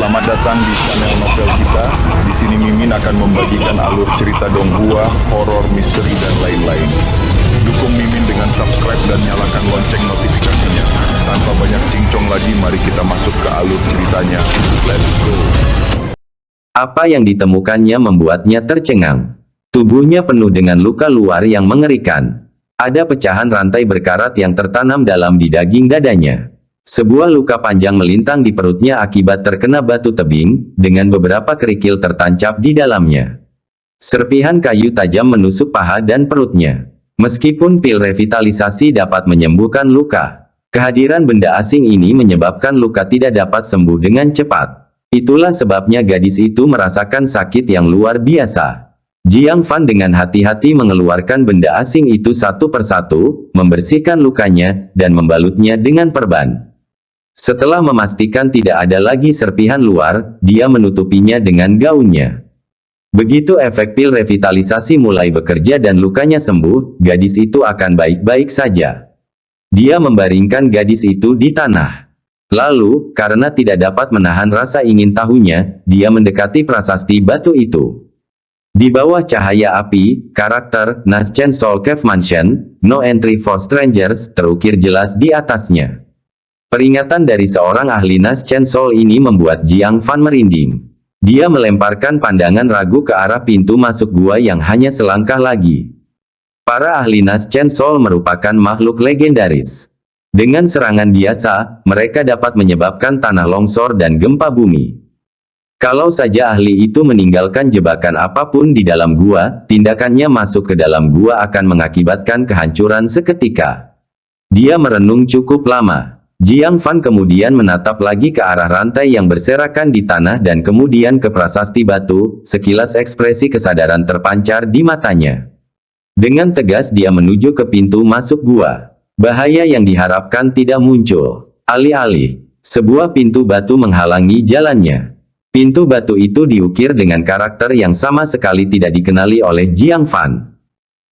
Selamat datang di channel novel kita. Di sini Mimin akan membagikan alur cerita donghua, horor, misteri, dan lain-lain. Dukung Mimin dengan subscribe dan nyalakan lonceng notifikasinya. Tanpa banyak cincong lagi, mari kita masuk ke alur ceritanya. Let's go. Apa yang ditemukannya membuatnya tercengang. Tubuhnya penuh dengan luka luar yang mengerikan. Ada pecahan rantai berkarat yang tertanam dalam di daging dadanya. Sebuah luka panjang melintang di perutnya akibat terkena batu tebing, dengan beberapa kerikil tertancap di dalamnya. Serpihan kayu tajam menusuk paha dan perutnya. Meskipun pil revitalisasi dapat menyembuhkan luka, kehadiran benda asing ini menyebabkan luka tidak dapat sembuh dengan cepat. Itulah sebabnya gadis itu merasakan sakit yang luar biasa. Jiang Fan dengan hati-hati mengeluarkan benda asing itu satu persatu, membersihkan lukanya, dan membalutnya dengan perban. Setelah memastikan tidak ada lagi serpihan luar, dia menutupinya dengan gaunnya. Begitu efek pil revitalisasi mulai bekerja dan lukanya sembuh, gadis itu akan baik-baik saja. Dia membaringkan gadis itu di tanah. Lalu, karena tidak dapat menahan rasa ingin tahunya, dia mendekati prasasti batu itu. Di bawah cahaya api, karakter Naschen Soul Cave Mansion, No Entry for Strangers, terukir jelas di atasnya. Peringatan dari seorang ahli Naschen Soul ini membuat Jiang Fan merinding. Dia melemparkan pandangan ragu ke arah pintu masuk gua yang hanya selangkah lagi. Para ahli Naschen Soul merupakan makhluk legendaris. Dengan serangan biasa, mereka dapat menyebabkan tanah longsor dan gempa bumi. Kalau saja ahli itu meninggalkan jebakan apapun di dalam gua, tindakannya masuk ke dalam gua akan mengakibatkan kehancuran seketika. Dia merenung cukup lama. Jiang Fan kemudian menatap lagi ke arah rantai yang berserakan di tanah dan kemudian ke prasasti batu, sekilas ekspresi kesadaran terpancar di matanya. Dengan tegas dia menuju ke pintu masuk gua. Bahaya yang diharapkan tidak muncul. Alih-alih, sebuah pintu batu menghalangi jalannya. Pintu batu itu diukir dengan karakter yang sama sekali tidak dikenali oleh Jiang Fan.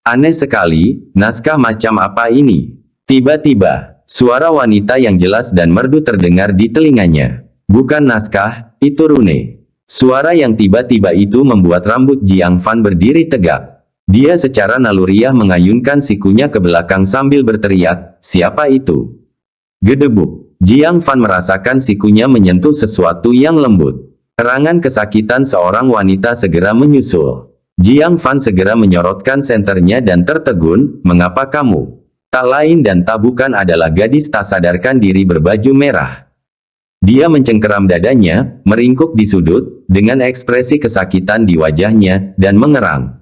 Aneh sekali, naskah macam apa ini? Tiba-tiba, suara wanita yang jelas dan merdu terdengar di telinganya. Bukan naskah, itu rune. Suara yang tiba-tiba itu membuat rambut Jiang Fan berdiri tegak. Dia secara naluriah mengayunkan sikunya ke belakang sambil berteriak, "Siapa itu?" Gedebuk. Jiang Fan merasakan sikunya menyentuh sesuatu yang lembut. Serangan kesakitan seorang wanita segera menyusul. Jiang Fan segera menyorotkan senternya dan tertegun, "Mengapa kamu?" Tak lain dan tak bukan adalah gadis tak sadarkan diri berbaju merah. Dia mencengkeram dadanya, meringkuk di sudut, dengan ekspresi kesakitan di wajahnya, dan mengerang.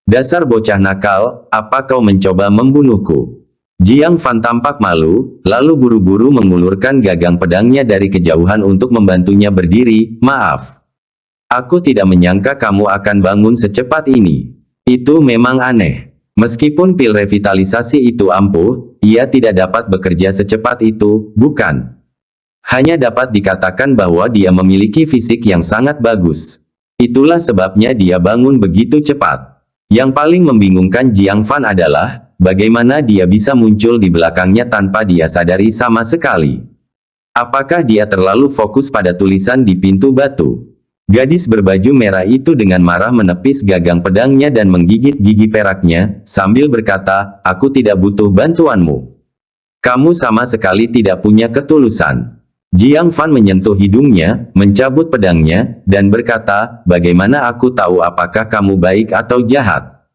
"Dasar bocah nakal, apa kau mencoba membunuhku?" Jiang Fan tampak malu, lalu buru-buru mengulurkan gagang pedangnya dari kejauhan untuk membantunya berdiri. "Maaf. Aku tidak menyangka kamu akan bangun secepat ini. Itu memang aneh." Meskipun pil revitalisasi itu ampuh, ia tidak dapat bekerja secepat itu, bukan? Hanya dapat dikatakan bahwa dia memiliki fisik yang sangat bagus. Itulah sebabnya dia bangun begitu cepat. Yang paling membingungkan Jiang Fan adalah, bagaimana dia bisa muncul di belakangnya tanpa dia sadari sama sekali. Apakah dia terlalu fokus pada tulisan di pintu batu? Gadis berbaju merah itu dengan marah menepis gagang pedangnya dan menggigit gigi peraknya, sambil berkata, "Aku tidak butuh bantuanmu. Kamu sama sekali tidak punya ketulusan." Jiang Fan menyentuh hidungnya, mencabut pedangnya, dan berkata, "Bagaimana aku tahu apakah kamu baik atau jahat?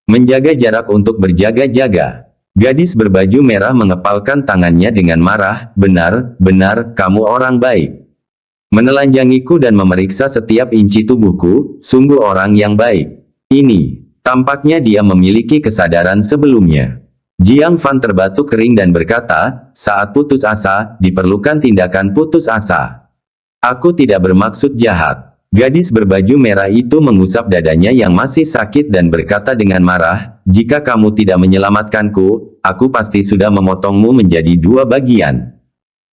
Menjaga jarak untuk berjaga-jaga." Gadis berbaju merah mengepalkan tangannya dengan marah, "Benar, kamu orang baik. Menelanjangiku dan memeriksa setiap inci tubuhku, sungguh orang yang baik." Ini, tampaknya dia memiliki kesadaran sebelumnya. Jiang Fan terbatuk kering dan berkata, "Saat putus asa, diperlukan tindakan putus asa. Aku tidak bermaksud jahat." Gadis berbaju merah itu mengusap dadanya yang masih sakit dan berkata dengan marah, "Jika kamu tidak menyelamatkanku, aku pasti sudah memotongmu menjadi dua bagian."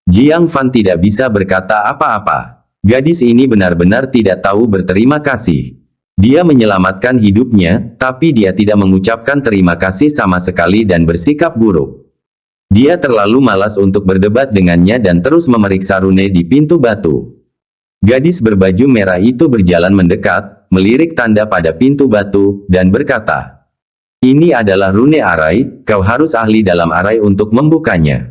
Jiang Fan tidak bisa berkata apa-apa. Gadis ini benar-benar tidak tahu berterima kasih. Dia menyelamatkan hidupnya, tapi dia tidak mengucapkan terima kasih sama sekali dan bersikap buruk. Dia terlalu malas untuk berdebat dengannya dan terus memeriksa rune di pintu batu. Gadis berbaju merah itu berjalan mendekat, melirik tanda pada pintu batu, dan berkata, "Ini adalah rune arai, kau harus ahli dalam arai untuk membukanya.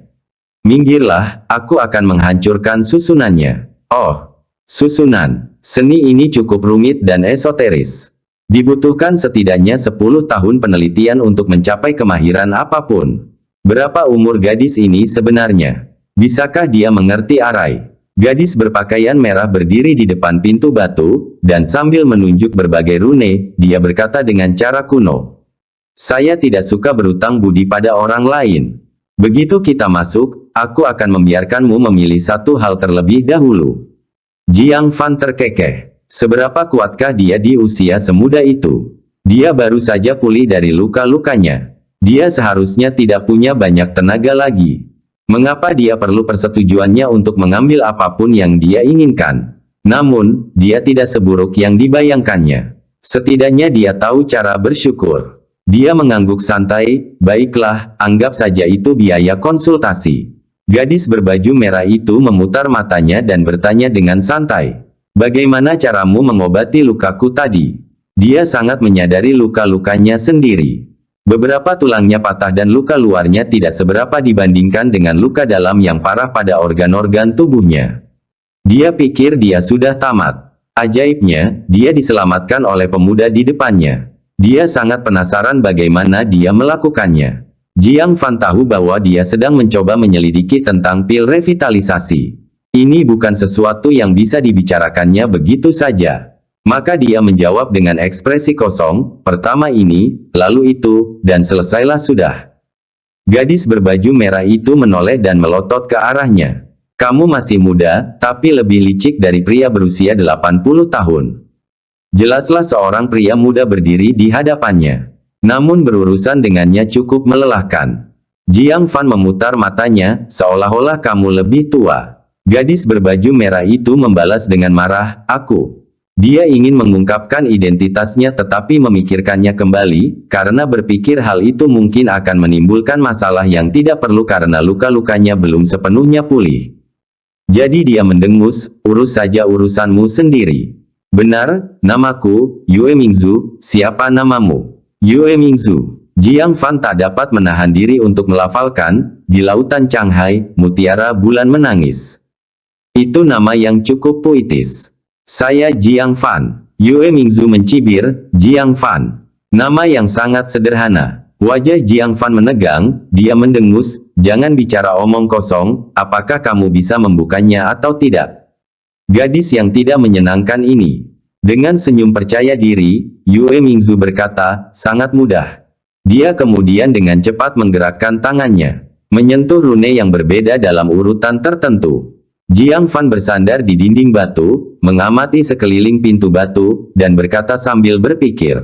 Minggirlah, aku akan menghancurkan susunannya." Oh, susunan. Seni ini cukup rumit dan esoteris. Dibutuhkan setidaknya 10 tahun penelitian untuk mencapai kemahiran apapun. Berapa umur gadis ini sebenarnya? Bisakah dia mengerti arai? Gadis berpakaian merah berdiri di depan pintu batu, dan sambil menunjuk berbagai rune, dia berkata dengan cara kuno, "Saya tidak suka berutang budi pada orang lain. Begitu kita masuk, aku akan membiarkanmu memilih satu hal terlebih dahulu." Jiang Fan terkekeh. Seberapa kuatkah dia di usia semuda itu? Dia baru saja pulih dari luka-lukanya. Dia seharusnya tidak punya banyak tenaga lagi. Mengapa dia perlu persetujuannya untuk mengambil apapun yang dia inginkan? Namun, dia tidak seburuk yang dibayangkannya. Setidaknya dia tahu cara bersyukur. Dia mengangguk santai, "Baiklah, anggap saja itu biaya konsultasi." Gadis berbaju merah itu memutar matanya dan bertanya dengan santai, "Bagaimana caramu mengobati lukaku tadi?" Dia sangat menyadari luka-lukanya sendiri. Beberapa tulangnya patah dan luka luarnya tidak seberapa dibandingkan dengan luka dalam yang parah pada organ-organ tubuhnya. Dia pikir dia sudah tamat. Ajaibnya, dia diselamatkan oleh pemuda di depannya. Dia sangat penasaran bagaimana dia melakukannya. Jiang Fan tahu bahwa dia sedang mencoba menyelidiki tentang pil revitalisasi. Ini bukan sesuatu yang bisa dibicarakannya begitu saja. Maka dia menjawab dengan ekspresi kosong, "Pertama ini, lalu itu, dan selesailah sudah." Gadis berbaju merah itu menoleh dan melotot ke arahnya. "Kamu masih muda, tapi lebih licik dari pria berusia 80 tahun. Jelaslah seorang pria muda berdiri di hadapannya. Namun berurusan dengannya cukup melelahkan." Jiang Fan memutar matanya, "Seolah-olah kamu lebih tua." Gadis berbaju merah itu membalas dengan marah, "Aku." Dia ingin mengungkapkan identitasnya tetapi memikirkannya kembali, karena berpikir hal itu mungkin akan menimbulkan masalah yang tidak perlu karena luka-lukanya belum sepenuhnya pulih. Jadi dia mendengus, "Urus saja urusanmu sendiri." "Benar, namaku, Yue Mingzu, siapa namamu?" "Yue Mingzu." Jiang Fan tak dapat menahan diri untuk melafalkan, "Di lautan Shanghai, mutiara bulan menangis." Itu nama yang cukup puitis. "Saya Jiang Fan." Yue Mingzu mencibir, "Jiang Fan. Nama yang sangat sederhana." Wajah Jiang Fan menegang, dia mendengus, "Jangan bicara omong kosong, apakah kamu bisa membukanya atau tidak?" Gadis yang tidak menyenangkan ini. Dengan senyum percaya diri, Yue Mingzu berkata, "Sangat mudah." Dia kemudian dengan cepat menggerakkan tangannya, menyentuh rune yang berbeda dalam urutan tertentu. Jiang Fan bersandar di dinding batu, mengamati sekeliling pintu batu, dan berkata sambil berpikir.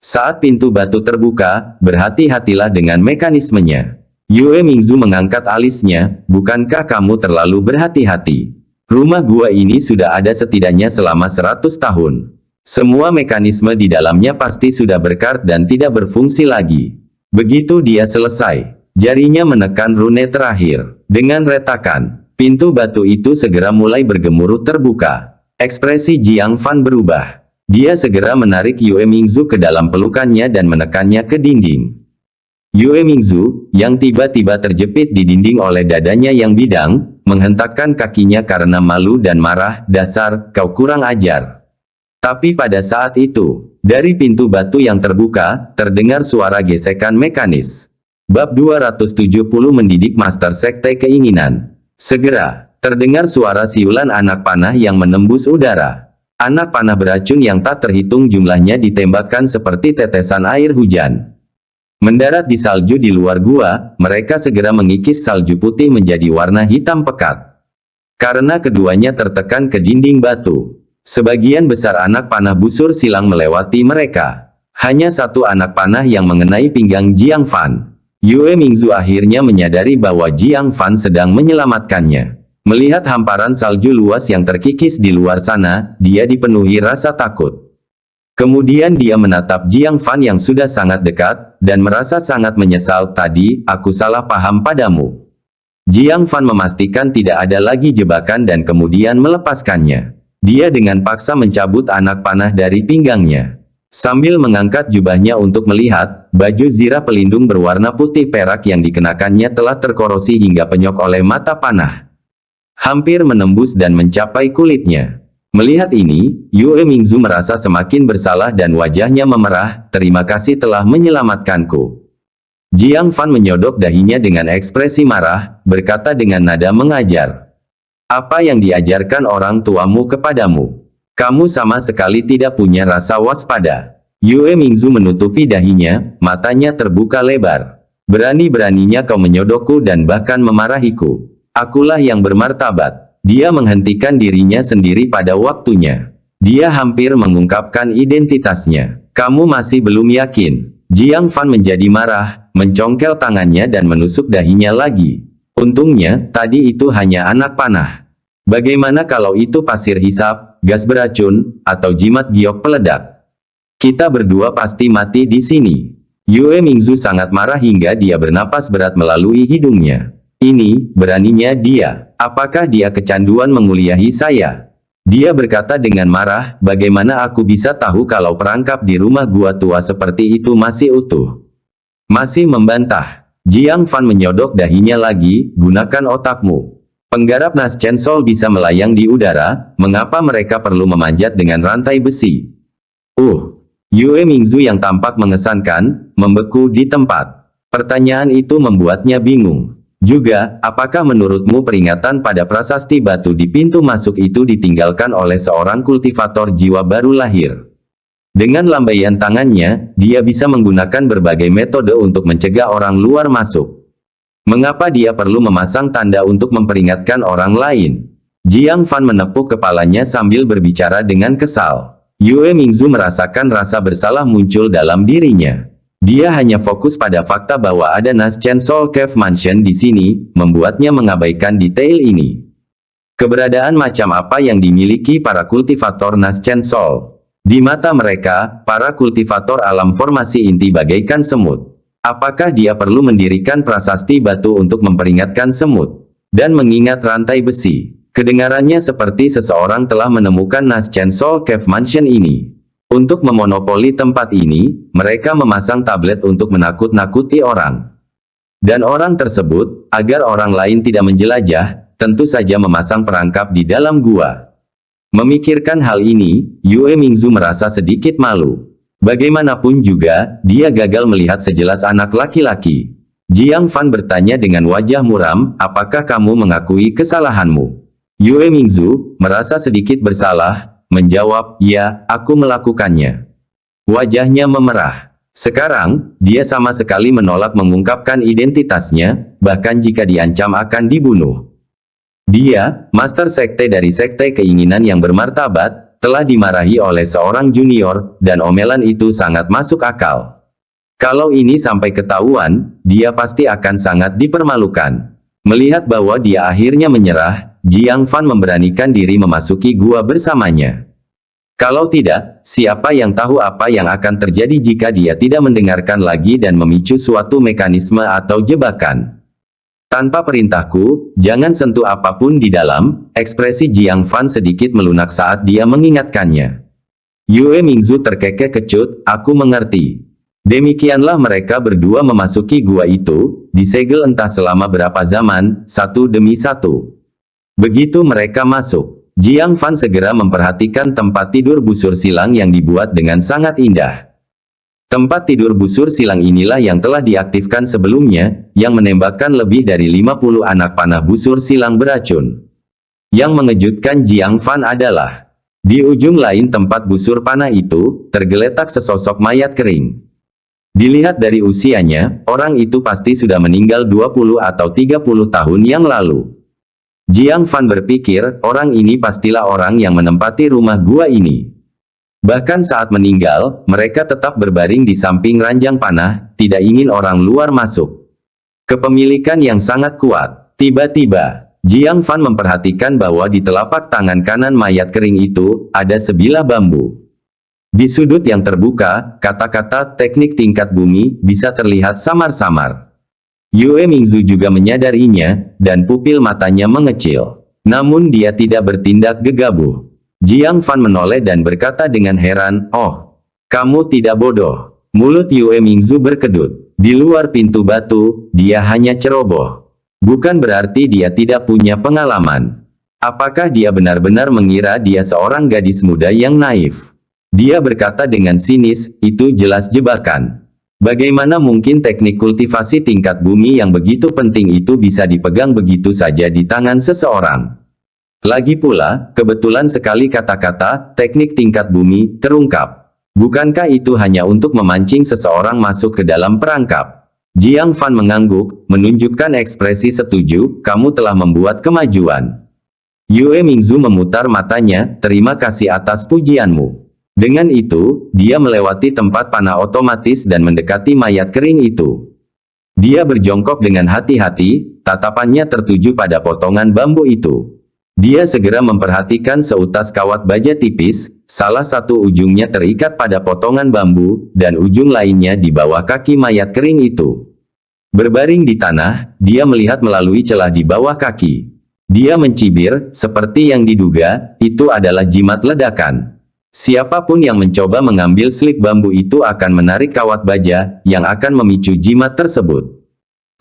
Saat pintu batu terbuka, berhati-hatilah dengan mekanismenya. Yue Mingzu mengangkat alisnya, "Bukankah kamu terlalu berhati-hati? Rumah gua ini sudah ada setidaknya selama 100 tahun. Semua mekanisme di dalamnya pasti sudah berkart dan tidak berfungsi lagi." Begitu dia selesai, jarinya menekan rune terakhir. Dengan retakan, pintu batu itu segera mulai bergemuruh terbuka. Ekspresi Jiang Fan berubah. Dia segera menarik Yue Mingzu ke dalam pelukannya dan menekannya ke dinding. Yue Mingzu, yang tiba-tiba terjepit di dinding oleh dadanya yang bidang, menghentakkan kakinya karena malu dan marah, "Dasar, kau kurang ajar." Tapi pada saat itu, dari pintu batu yang terbuka, terdengar suara gesekan mekanis. Bab 270 Mendidik Master Sekte Keinginan. Segera, terdengar suara siulan anak panah yang menembus udara. Anak panah beracun yang tak terhitung jumlahnya ditembakkan seperti tetesan air hujan. Mendarat di salju di luar gua, mereka segera mengikis salju putih menjadi warna hitam pekat. Karena keduanya tertekan ke dinding batu. Sebagian besar anak panah busur silang melewati mereka. Hanya satu anak panah yang mengenai pinggang Jiang Fan. Yue Mingzu akhirnya menyadari bahwa Jiang Fan sedang menyelamatkannya. Melihat hamparan salju luas yang terkikis di luar sana, dia dipenuhi rasa takut. Kemudian dia menatap Jiang Fan yang sudah sangat dekat, dan merasa sangat menyesal. "Tadi, aku salah paham padamu." Jiang Fan memastikan tidak ada lagi jebakan dan kemudian melepaskannya. Dia dengan paksa mencabut anak panah dari pinggangnya. Sambil mengangkat jubahnya untuk melihat, baju zirah pelindung berwarna putih perak yang dikenakannya telah terkorosi hingga penyok oleh mata panah. Hampir menembus dan mencapai kulitnya. Melihat ini, Yue Mingzu merasa semakin bersalah dan wajahnya memerah. Terima kasih telah menyelamatkanku. Jiang Fan menyodok dahinya dengan ekspresi marah, berkata dengan nada mengajar. Apa yang diajarkan orang tuamu kepadamu? Kamu sama sekali tidak punya rasa waspada. Yue Mingzu menutupi dahinya, matanya terbuka lebar. Berani-beraninya kau menyodokku dan bahkan memarahiku. Akulah yang bermartabat. Dia menghentikan dirinya sendiri pada waktunya. Dia hampir mengungkapkan identitasnya. Kamu masih belum yakin? Jiang Fan menjadi marah, mencongkel tangannya dan menusuk dahinya lagi. Untungnya, tadi itu hanya anak panah. Bagaimana kalau itu pasir hisap, gas beracun, atau jimat giok peledak? Kita berdua pasti mati di sini. Yue Mingzu sangat marah hingga dia bernapas berat melalui hidungnya. Ini, beraninya dia. Apakah dia kecanduan menguliahi saya? Dia berkata dengan marah, bagaimana aku bisa tahu kalau perangkap di rumah gua tua seperti itu masih utuh? Masih membantah. Jiang Fan menyodok dahinya lagi, gunakan otakmu. Penggarap Nas Chen Sol bisa melayang di udara, mengapa mereka perlu memanjat dengan rantai besi? Yue Mingzu yang tampak mengesankan, membeku di tempat. Pertanyaan itu membuatnya bingung. Juga, apakah menurutmu peringatan pada prasasti batu di pintu masuk itu ditinggalkan oleh seorang kultivator jiwa baru lahir? Dengan lambaian tangannya, dia bisa menggunakan berbagai metode untuk mencegah orang luar masuk. Mengapa dia perlu memasang tanda untuk memperingatkan orang lain? Jiang Fan menepuk kepalanya sambil berbicara dengan kesal. Yue Mingzu merasakan rasa bersalah muncul dalam dirinya. Dia hanya fokus pada fakta bahwa ada Nas Chen Sol Cave Mansion di sini, membuatnya mengabaikan detail ini. Keberadaan macam apa yang dimiliki para kultivator Nas Chen Sol? Di mata mereka, para kultivator alam formasi inti bagaikan semut. Apakah dia perlu mendirikan prasasti batu untuk memperingatkan semut? Dan mengingat rantai besi. Kedengarannya seperti seseorang telah menemukan Nas Chen Sol Cave Mansion ini. Untuk memonopoli tempat ini, mereka memasang tablet untuk menakut-nakuti orang. Dan orang tersebut, agar orang lain tidak menjelajah, tentu saja memasang perangkap di dalam gua. Memikirkan hal ini, Yue Mingzu merasa sedikit malu. Bagaimanapun juga, dia gagal melihat sejelas anak laki-laki. Jiang Fan bertanya dengan wajah muram, apakah kamu mengakui kesalahanmu? Yue Mingzu, merasa sedikit bersalah, menjawab, ya, aku melakukannya. Wajahnya memerah. Sekarang, dia sama sekali menolak mengungkapkan identitasnya, bahkan jika diancam akan dibunuh. Dia, master sekte dari sekte keinginan yang bermartabat, telah dimarahi oleh seorang junior, dan omelan itu sangat masuk akal. Kalau ini sampai ketahuan, dia pasti akan sangat dipermalukan. Melihat bahwa dia akhirnya menyerah, Jiang Fan memberanikan diri memasuki gua bersamanya. Kalau tidak, siapa yang tahu apa yang akan terjadi jika dia tidak mendengarkan lagi dan memicu suatu mekanisme atau jebakan. Tanpa perintahku, jangan sentuh apapun di dalam. Ekspresi Jiang Fan sedikit melunak saat dia mengingatkannya. Yue Mingzu terkekeh kecut, aku mengerti. Demikianlah mereka berdua memasuki gua itu, disegel entah selama berapa zaman, satu demi satu. Begitu mereka masuk, Jiang Fan segera memperhatikan tempat tidur busur silang yang dibuat dengan sangat indah. Tempat tidur busur silang inilah yang telah diaktifkan sebelumnya, yang menembakkan lebih dari 50 anak panah busur silang beracun. Yang mengejutkan Jiang Fan adalah, di ujung lain tempat busur panah itu, tergeletak sesosok mayat kering. Dilihat dari usianya, orang itu pasti sudah meninggal 20 atau 30 tahun yang lalu. Jiang Fan berpikir, orang ini pastilah orang yang menempati rumah gua ini. Bahkan saat meninggal, mereka tetap berbaring di samping ranjang panah, tidak ingin orang luar masuk. Kepemilikan yang sangat kuat. Tiba-tiba, Jiang Fan memperhatikan bahwa di telapak tangan kanan mayat kering itu, ada sebilah bambu. Di sudut yang terbuka, kata-kata teknik tingkat bumi bisa terlihat samar-samar. Yue Mingzu juga menyadarinya, dan pupil matanya mengecil. Namun dia tidak bertindak gegabah. Jiang Fan menoleh dan berkata dengan heran, "Oh, kamu tidak bodoh." Mulut Yue Mingzu berkedut. Di luar pintu batu, dia hanya ceroboh. Bukan berarti dia tidak punya pengalaman. Apakah dia benar-benar mengira dia seorang gadis muda yang naif? Dia berkata dengan sinis, "Itu jelas jebakan. Bagaimana mungkin teknik kultivasi tingkat bumi yang begitu penting itu bisa dipegang begitu saja di tangan seseorang?" Lagi pula, kebetulan sekali kata-kata teknik tingkat bumi terungkap. Bukankah itu hanya untuk memancing seseorang masuk ke dalam perangkap? Jiang Fan mengangguk, menunjukkan ekspresi setuju, "Kamu telah membuat kemajuan." Yue Mingzu memutar matanya, "Terima kasih atas pujianmu." Dengan itu, dia melewati tempat panah otomatis dan mendekati mayat kering itu. Dia berjongkok dengan hati-hati, tatapannya tertuju pada potongan bambu itu. Dia segera memperhatikan seutas kawat baja tipis, salah satu ujungnya terikat pada potongan bambu, dan ujung lainnya di bawah kaki mayat kering itu. Berbaring di tanah, dia melihat melalui celah di bawah kaki. Dia mencibir, seperti yang diduga, itu adalah jimat ledakan. Siapapun yang mencoba mengambil slip bambu itu akan menarik kawat baja, yang akan memicu jimat tersebut.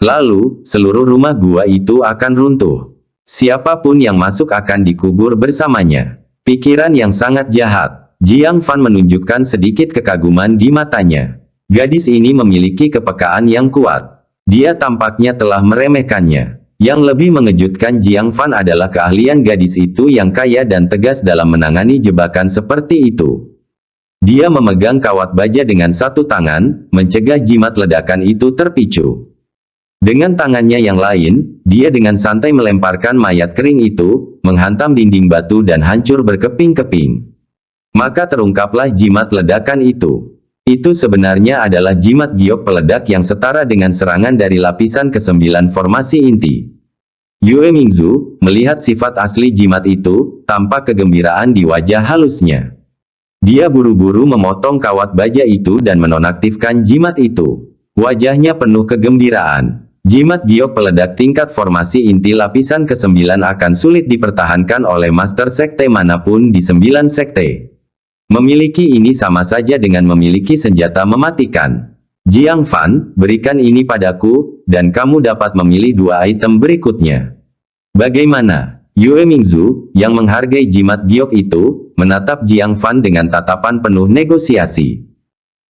Lalu, seluruh rumah gua itu akan runtuh. Siapapun yang masuk akan dikubur bersamanya. Pikiran yang sangat jahat. Jiang Fan menunjukkan sedikit kekaguman di matanya. Gadis ini memiliki kepekaan yang kuat. Dia tampaknya telah meremehkannya. Yang lebih mengejutkan Jiang Fan adalah keahlian gadis itu yang kaya dan tegas dalam menangani jebakan seperti itu. Dia memegang kawat baja dengan satu tangan, mencegah jimat ledakan itu terpicu. Dengan tangannya yang lain, dia dengan santai melemparkan mayat kering itu, menghantam dinding batu dan hancur berkeping-keping. Maka terungkaplah jimat ledakan itu. Itu sebenarnya adalah jimat giok peledak yang setara dengan serangan dari lapisan ke-9 formasi inti. Yue Mingzu, melihat sifat asli jimat itu, tampak kegembiraan di wajah halusnya. Dia buru-buru memotong kawat baja itu dan menonaktifkan jimat itu. Wajahnya penuh kegembiraan. Jimat giok peledak tingkat formasi inti lapisan ke-9 akan sulit dipertahankan oleh master sekte manapun di 9 sekte. Memiliki ini sama saja dengan memiliki senjata mematikan. Jiang Fan, berikan ini padaku, dan kamu dapat memilih 2 item berikutnya. Bagaimana? Yue Mingzu, yang menghargai jimat giok itu, menatap Jiang Fan dengan tatapan penuh negosiasi.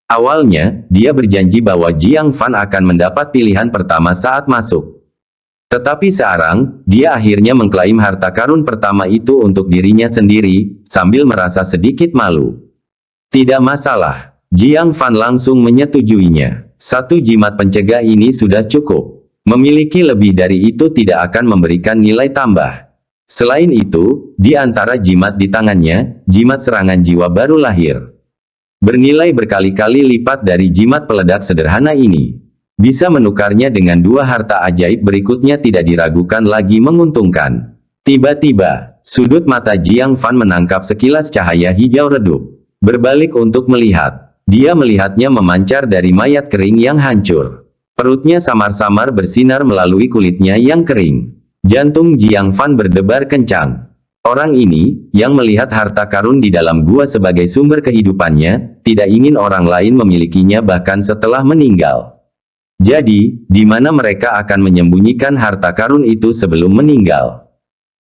Awalnya, dia berjanji bahwa Jiang Fan akan mendapat pilihan pertama saat masuk. Tetapi sekarang, dia akhirnya mengklaim harta karun pertama itu untuk dirinya sendiri, sambil merasa sedikit malu. Tidak masalah. Jiang Fan langsung menyetujuinya. 1 jimat pencegah ini sudah cukup. Memiliki lebih dari itu tidak akan memberikan nilai tambah. Selain itu, di antara jimat di tangannya, jimat serangan jiwa baru lahir. Bernilai berkali-kali lipat dari jimat peledak sederhana ini. Bisa menukarnya dengan 2 harta ajaib berikutnya tidak diragukan lagi menguntungkan. Tiba-tiba, sudut mata Jiang Fan menangkap sekilas cahaya hijau redup. Berbalik untuk melihat. Dia melihatnya memancar dari mayat kering yang hancur. Perutnya samar-samar bersinar melalui kulitnya yang kering. Jantung Jiang Fan berdebar kencang. Orang ini, yang melihat harta karun di dalam gua sebagai sumber kehidupannya, tidak ingin orang lain memilikinya bahkan setelah meninggal. Jadi, di mana mereka akan menyembunyikan harta karun itu sebelum meninggal?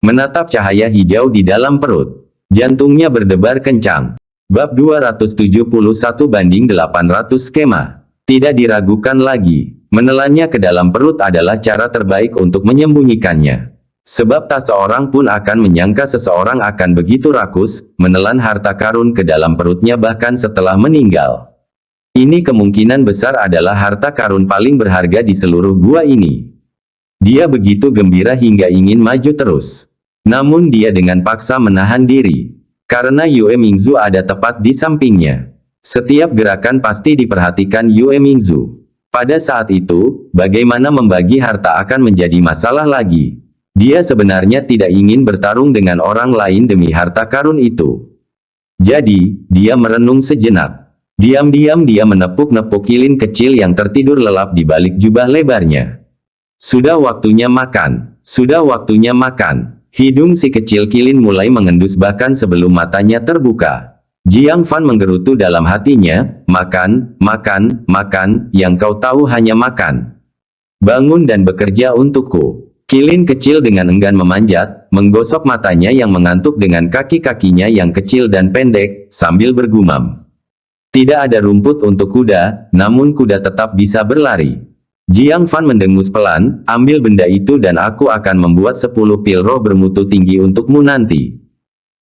Menatap cahaya hijau di dalam perut. Jantungnya berdebar kencang. Bab 271/800 skema. Tidak diragukan lagi. Menelannya ke dalam perut adalah cara terbaik untuk menyembunyikannya. Sebab tak seorang pun akan menyangka seseorang akan begitu rakus, menelan harta karun ke dalam perutnya bahkan setelah meninggal. Ini kemungkinan besar adalah harta karun paling berharga di seluruh gua ini. Dia begitu gembira hingga ingin maju terus. Namun dia dengan paksa menahan diri. Karena Yue Mingzu ada tepat di sampingnya. Setiap gerakan pasti diperhatikan Yue Mingzu. Pada saat itu, bagaimana membagi harta akan menjadi masalah lagi. Dia sebenarnya tidak ingin bertarung dengan orang lain demi harta karun itu. Jadi, dia merenung sejenak. Diam-diam dia menepuk-nepuk lilin kecil yang tertidur lelap di balik jubah lebarnya. Sudah waktunya makan. Sudah waktunya makan. Hidung si kecil Qilin mulai mengendus bahkan sebelum matanya terbuka. Jiang Fan menggerutu dalam hatinya, makan, makan, makan, yang kau tahu hanya makan. Bangun dan bekerja untukku. Qilin kecil dengan enggan memanjat, menggosok matanya yang mengantuk dengan kaki-kakinya yang kecil dan pendek, sambil bergumam. Tidak ada rumput untuk kuda, namun kuda tetap bisa berlari. Jiang Fan mendengus pelan, ambil benda itu dan aku akan membuat 10 pil roh bermutu tinggi untukmu nanti.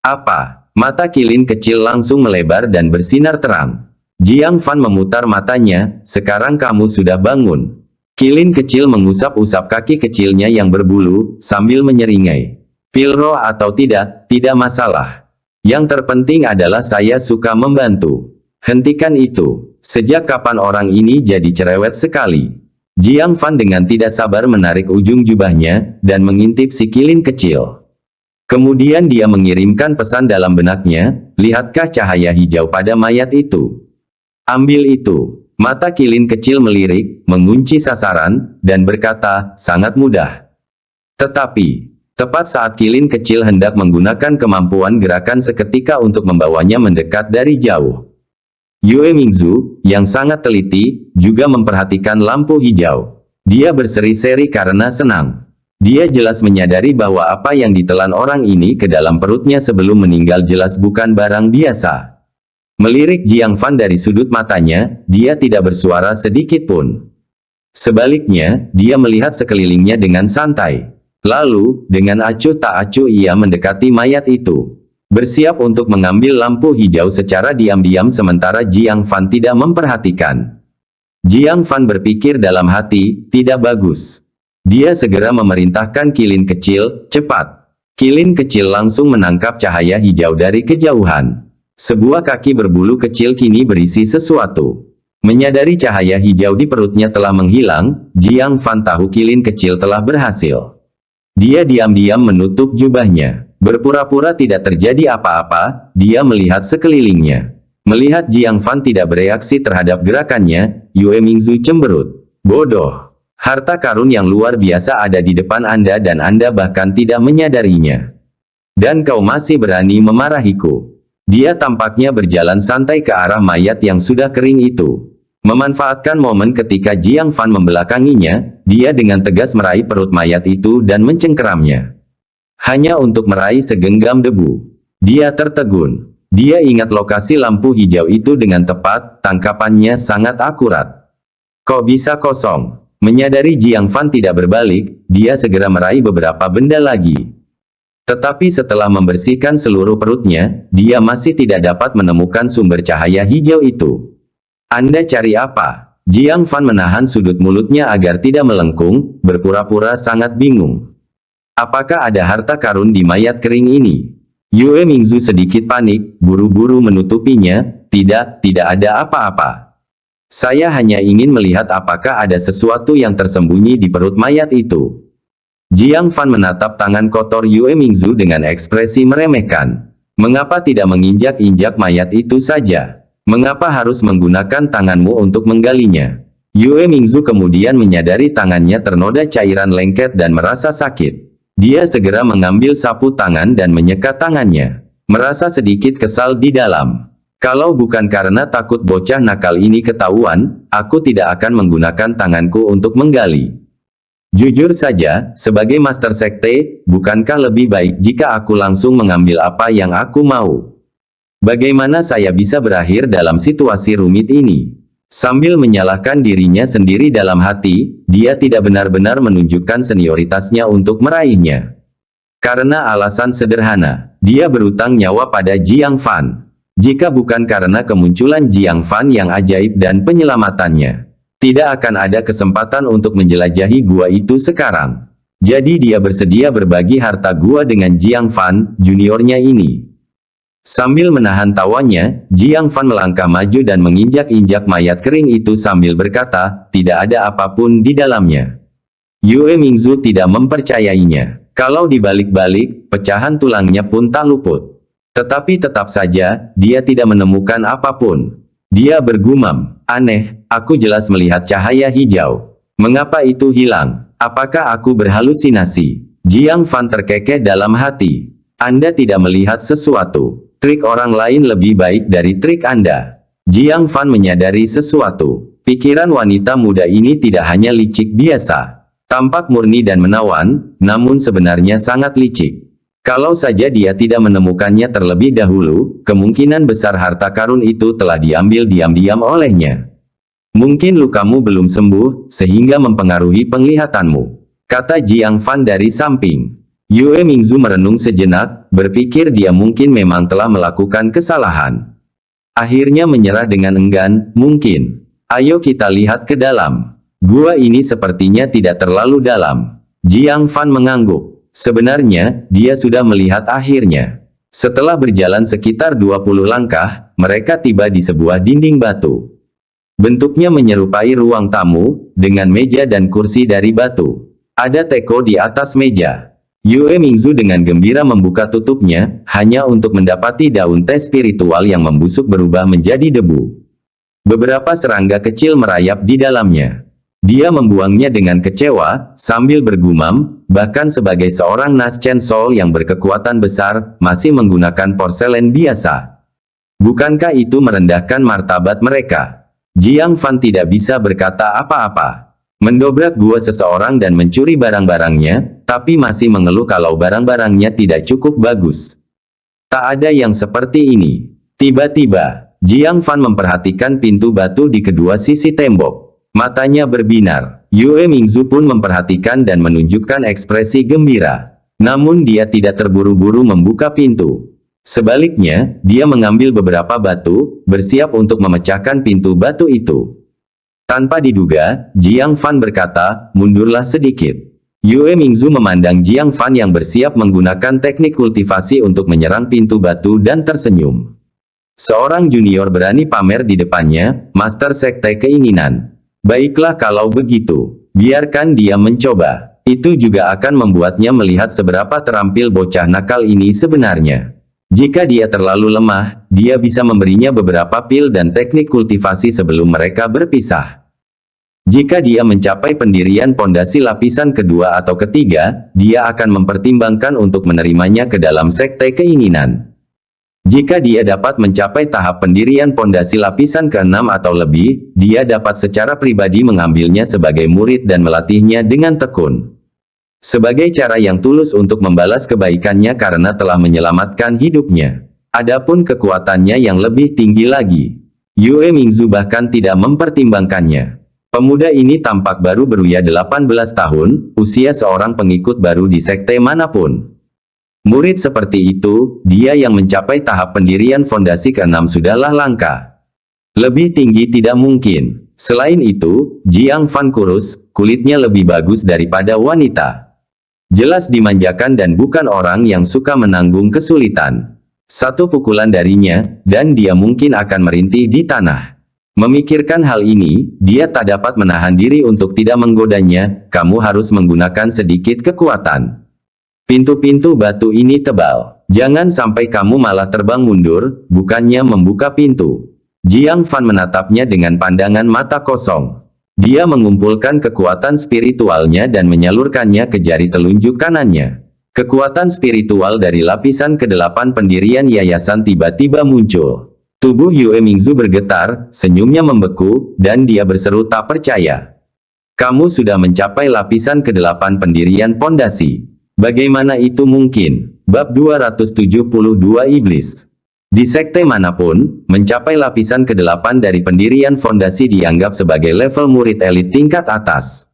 Apa? Mata Qilin kecil langsung melebar dan bersinar terang. Jiang Fan memutar matanya, sekarang kamu sudah bangun. Qilin kecil mengusap-usap kaki kecilnya yang berbulu, sambil menyeringai. Pil roh atau tidak, tidak masalah. Yang terpenting adalah saya suka membantu. Hentikan itu. Sejak kapan orang ini jadi cerewet sekali? Jiang Fan dengan tidak sabar menarik ujung jubahnya, dan mengintip si Qilin kecil. Kemudian dia mengirimkan pesan dalam benaknya, lihatkah cahaya hijau pada mayat itu? Ambil itu. Mata Qilin kecil melirik, mengunci sasaran, dan berkata, sangat mudah. Tetapi, tepat saat Qilin kecil hendak menggunakan kemampuan gerakan seketika untuk membawanya mendekat dari jauh. Yue Mingzu, yang sangat teliti, juga memperhatikan lampu hijau. Dia berseri-seri karena senang. Dia jelas menyadari bahwa apa yang ditelan orang ini ke dalam perutnya sebelum meninggal jelas bukan barang biasa. Melirik Jiang Fan dari sudut matanya, dia tidak bersuara sedikit pun. Sebaliknya, dia melihat sekelilingnya dengan santai. Lalu, dengan acuh tak acuh ia mendekati mayat itu. Bersiap untuk mengambil lampu hijau secara diam-diam sementara Jiang Fan tidak memperhatikan. Jiang Fan berpikir dalam hati, tidak bagus. Dia segera memerintahkan Qilin kecil, cepat. Qilin kecil langsung menangkap cahaya hijau dari kejauhan. Sebuah kaki berbulu kecil kini berisi sesuatu. Menyadari cahaya hijau di perutnya telah menghilang, Jiang Fan tahu Qilin kecil telah berhasil. Dia diam-diam menutup jubahnya. Berpura-pura tidak terjadi apa-apa, dia melihat sekelilingnya. Melihat Jiang Fan tidak bereaksi terhadap gerakannya, Yue Mingzu cemberut. Bodoh. Harta karun yang luar biasa ada di depan Anda dan Anda bahkan tidak menyadarinya. Dan kau masih berani memarahiku. Dia tampaknya berjalan santai ke arah mayat yang sudah kering itu. Memanfaatkan momen ketika Jiang Fan membelakanginya, dia dengan tegas meraih perut mayat itu dan mencengkeramnya. Hanya untuk meraih segenggam debu. Dia tertegun. Dia ingat lokasi lampu hijau itu dengan tepat, tangkapannya sangat akurat. Kok bisa kosong? Menyadari Jiang Fan tidak berbalik, dia segera meraih beberapa benda lagi. Tetapi setelah membersihkan seluruh perutnya, dia masih tidak dapat menemukan sumber cahaya hijau itu. Anda cari apa? Jiang Fan menahan sudut mulutnya agar tidak melengkung, berpura-pura sangat bingung. Apakah ada harta karun di mayat kering ini? Yue Mingzu sedikit panik, buru-buru menutupinya, tidak ada apa-apa. Saya hanya ingin melihat apakah ada sesuatu yang tersembunyi di perut mayat itu. Jiang Fan menatap tangan kotor Yue Mingzu dengan ekspresi meremehkan. Mengapa tidak menginjak-injak mayat itu saja? Mengapa harus menggunakan tanganmu untuk menggalinya? Yue Mingzu kemudian menyadari tangannya ternoda cairan lengket dan merasa sakit. Dia segera mengambil sapu tangan dan menyekat tangannya. Merasa sedikit kesal di dalam. Kalau bukan karena takut bocah nakal ini ketahuan, aku tidak akan menggunakan tanganku untuk menggali. Jujur saja, sebagai master sekte, bukankah lebih baik jika aku langsung mengambil apa yang aku mau? Bagaimana saya bisa berakhir dalam situasi rumit ini? Sambil menyalahkan dirinya sendiri dalam hati, dia tidak benar-benar menunjukkan senioritasnya untuk meraihnya. Karena alasan sederhana, dia berutang nyawa pada Jiang Fan. Jika bukan karena kemunculan Jiang Fan yang ajaib dan penyelamatannya, tidak akan ada kesempatan untuk menjelajahi gua itu sekarang. Jadi dia bersedia berbagi harta gua dengan Jiang Fan, juniornya ini. Sambil menahan tawanya, Jiang Fan melangkah maju dan menginjak-injak mayat kering itu sambil berkata, tidak ada apapun di dalamnya. Yue Mingzu tidak mempercayainya. Kalau dibalik-balik, pecahan tulangnya pun tak luput. Tetapi tetap saja, dia tidak menemukan apapun. Dia bergumam, aneh, aku jelas melihat cahaya hijau. Mengapa itu hilang? Apakah aku berhalusinasi? Jiang Fan terkekeh dalam hati. Anda tidak melihat sesuatu. Trik orang lain lebih baik dari trik Anda. Jiang Fan menyadari sesuatu. Pikiran wanita muda ini tidak hanya licik biasa. Tampak murni dan menawan, namun sebenarnya sangat licik. Kalau saja dia tidak menemukannya terlebih dahulu, kemungkinan besar harta karun itu telah diambil diam-diam olehnya. Mungkin lukamu belum sembuh, sehingga mempengaruhi penglihatanmu, kata Jiang Fan dari samping. Yue Mingzu merenung sejenak, berpikir dia mungkin memang telah melakukan kesalahan. Akhirnya menyerah dengan enggan, mungkin. Ayo kita lihat ke dalam. Gua ini sepertinya tidak terlalu dalam. Jiang Fan mengangguk. Sebenarnya, dia sudah melihat akhirnya. Setelah berjalan sekitar 20 langkah, mereka tiba di sebuah dinding batu. Bentuknya menyerupai ruang tamu, dengan meja dan kursi dari batu. Ada teko di atas meja. Yue Mingzu dengan gembira membuka tutupnya, hanya untuk mendapati daun teh spiritual yang membusuk berubah menjadi debu. Beberapa serangga kecil merayap di dalamnya. Dia membuangnya dengan kecewa, sambil bergumam, bahkan sebagai seorang Naschen Soul yang berkekuatan besar, masih menggunakan porselen biasa. Bukankah itu merendahkan martabat mereka? Jiang Fan tidak bisa berkata apa-apa. Mendobrak gua seseorang dan mencuri barang-barangnya, tapi masih mengeluh kalau barang-barangnya tidak cukup bagus. Tak ada yang seperti ini. Tiba-tiba, Jiang Fan memperhatikan pintu batu di kedua sisi tembok. Matanya berbinar. Yue Mingzu pun memperhatikan dan menunjukkan ekspresi gembira. Namun dia tidak terburu-buru membuka pintu. Sebaliknya, dia mengambil beberapa batu, bersiap untuk memecahkan pintu batu itu. Tanpa diduga, Jiang Fan berkata, "Mundurlah sedikit." Yue Mingzu memandang Jiang Fan yang bersiap menggunakan teknik kultivasi untuk menyerang pintu batu dan tersenyum. Seorang junior berani pamer di depannya, Master Sekte Keinginan. Baiklah kalau begitu, biarkan dia mencoba. Itu juga akan membuatnya melihat seberapa terampil bocah nakal ini sebenarnya. Jika dia terlalu lemah, dia bisa memberinya beberapa pil dan teknik kultivasi sebelum mereka berpisah. Jika dia mencapai pendirian pondasi lapisan kedua atau ketiga, dia akan mempertimbangkan untuk menerimanya ke dalam Sekte Keinginan. Jika dia dapat mencapai tahap pendirian pondasi lapisan ke-6 atau lebih, dia dapat secara pribadi mengambilnya sebagai murid dan melatihnya dengan tekun. Sebagai cara yang tulus untuk membalas kebaikannya karena telah menyelamatkan hidupnya. Adapun kekuatannya yang lebih tinggi lagi. Yue Mingzu bahkan tidak mempertimbangkannya. Pemuda ini tampak baru berusia 18 tahun, usia seorang pengikut baru di sekte manapun. Murid seperti itu, dia yang mencapai tahap pendirian fondasi ke-6 sudahlah langka. Lebih tinggi tidak mungkin. Selain itu, Jiang Fan kurus, kulitnya lebih bagus daripada wanita. Jelas dimanjakan dan bukan orang yang suka menanggung kesulitan. Satu pukulan darinya, dan dia mungkin akan merintih di tanah. Memikirkan hal ini, dia tak dapat menahan diri untuk tidak menggodanya. Kamu harus menggunakan sedikit kekuatan. Pintu-pintu batu ini tebal. Jangan sampai kamu malah terbang mundur, bukannya membuka pintu. Jiang Fan menatapnya dengan pandangan mata kosong. Dia mengumpulkan kekuatan spiritualnya dan menyalurkannya ke jari telunjuk kanannya. Kekuatan spiritual dari lapisan ke-8 pendirian yayasan tiba-tiba muncul. Tubuh Yue Mingzu bergetar, senyumnya membeku, dan dia berseru tak percaya. Kamu sudah mencapai lapisan ke-8 pendirian pondasi. Bagaimana itu mungkin? Bab 272 Iblis. Di sekte manapun, mencapai lapisan ke-8 dari pendirian fondasi dianggap sebagai level murid elit tingkat atas.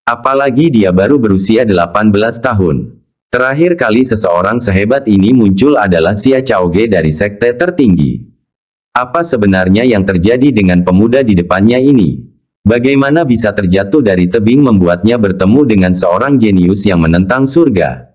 Apalagi dia baru berusia 18 tahun. Terakhir kali seseorang sehebat ini muncul adalah Xia Chaoge dari sekte tertinggi. Apa sebenarnya yang terjadi dengan pemuda di depannya ini? Bagaimana bisa terjatuh dari tebing membuatnya bertemu dengan seorang jenius yang menentang surga?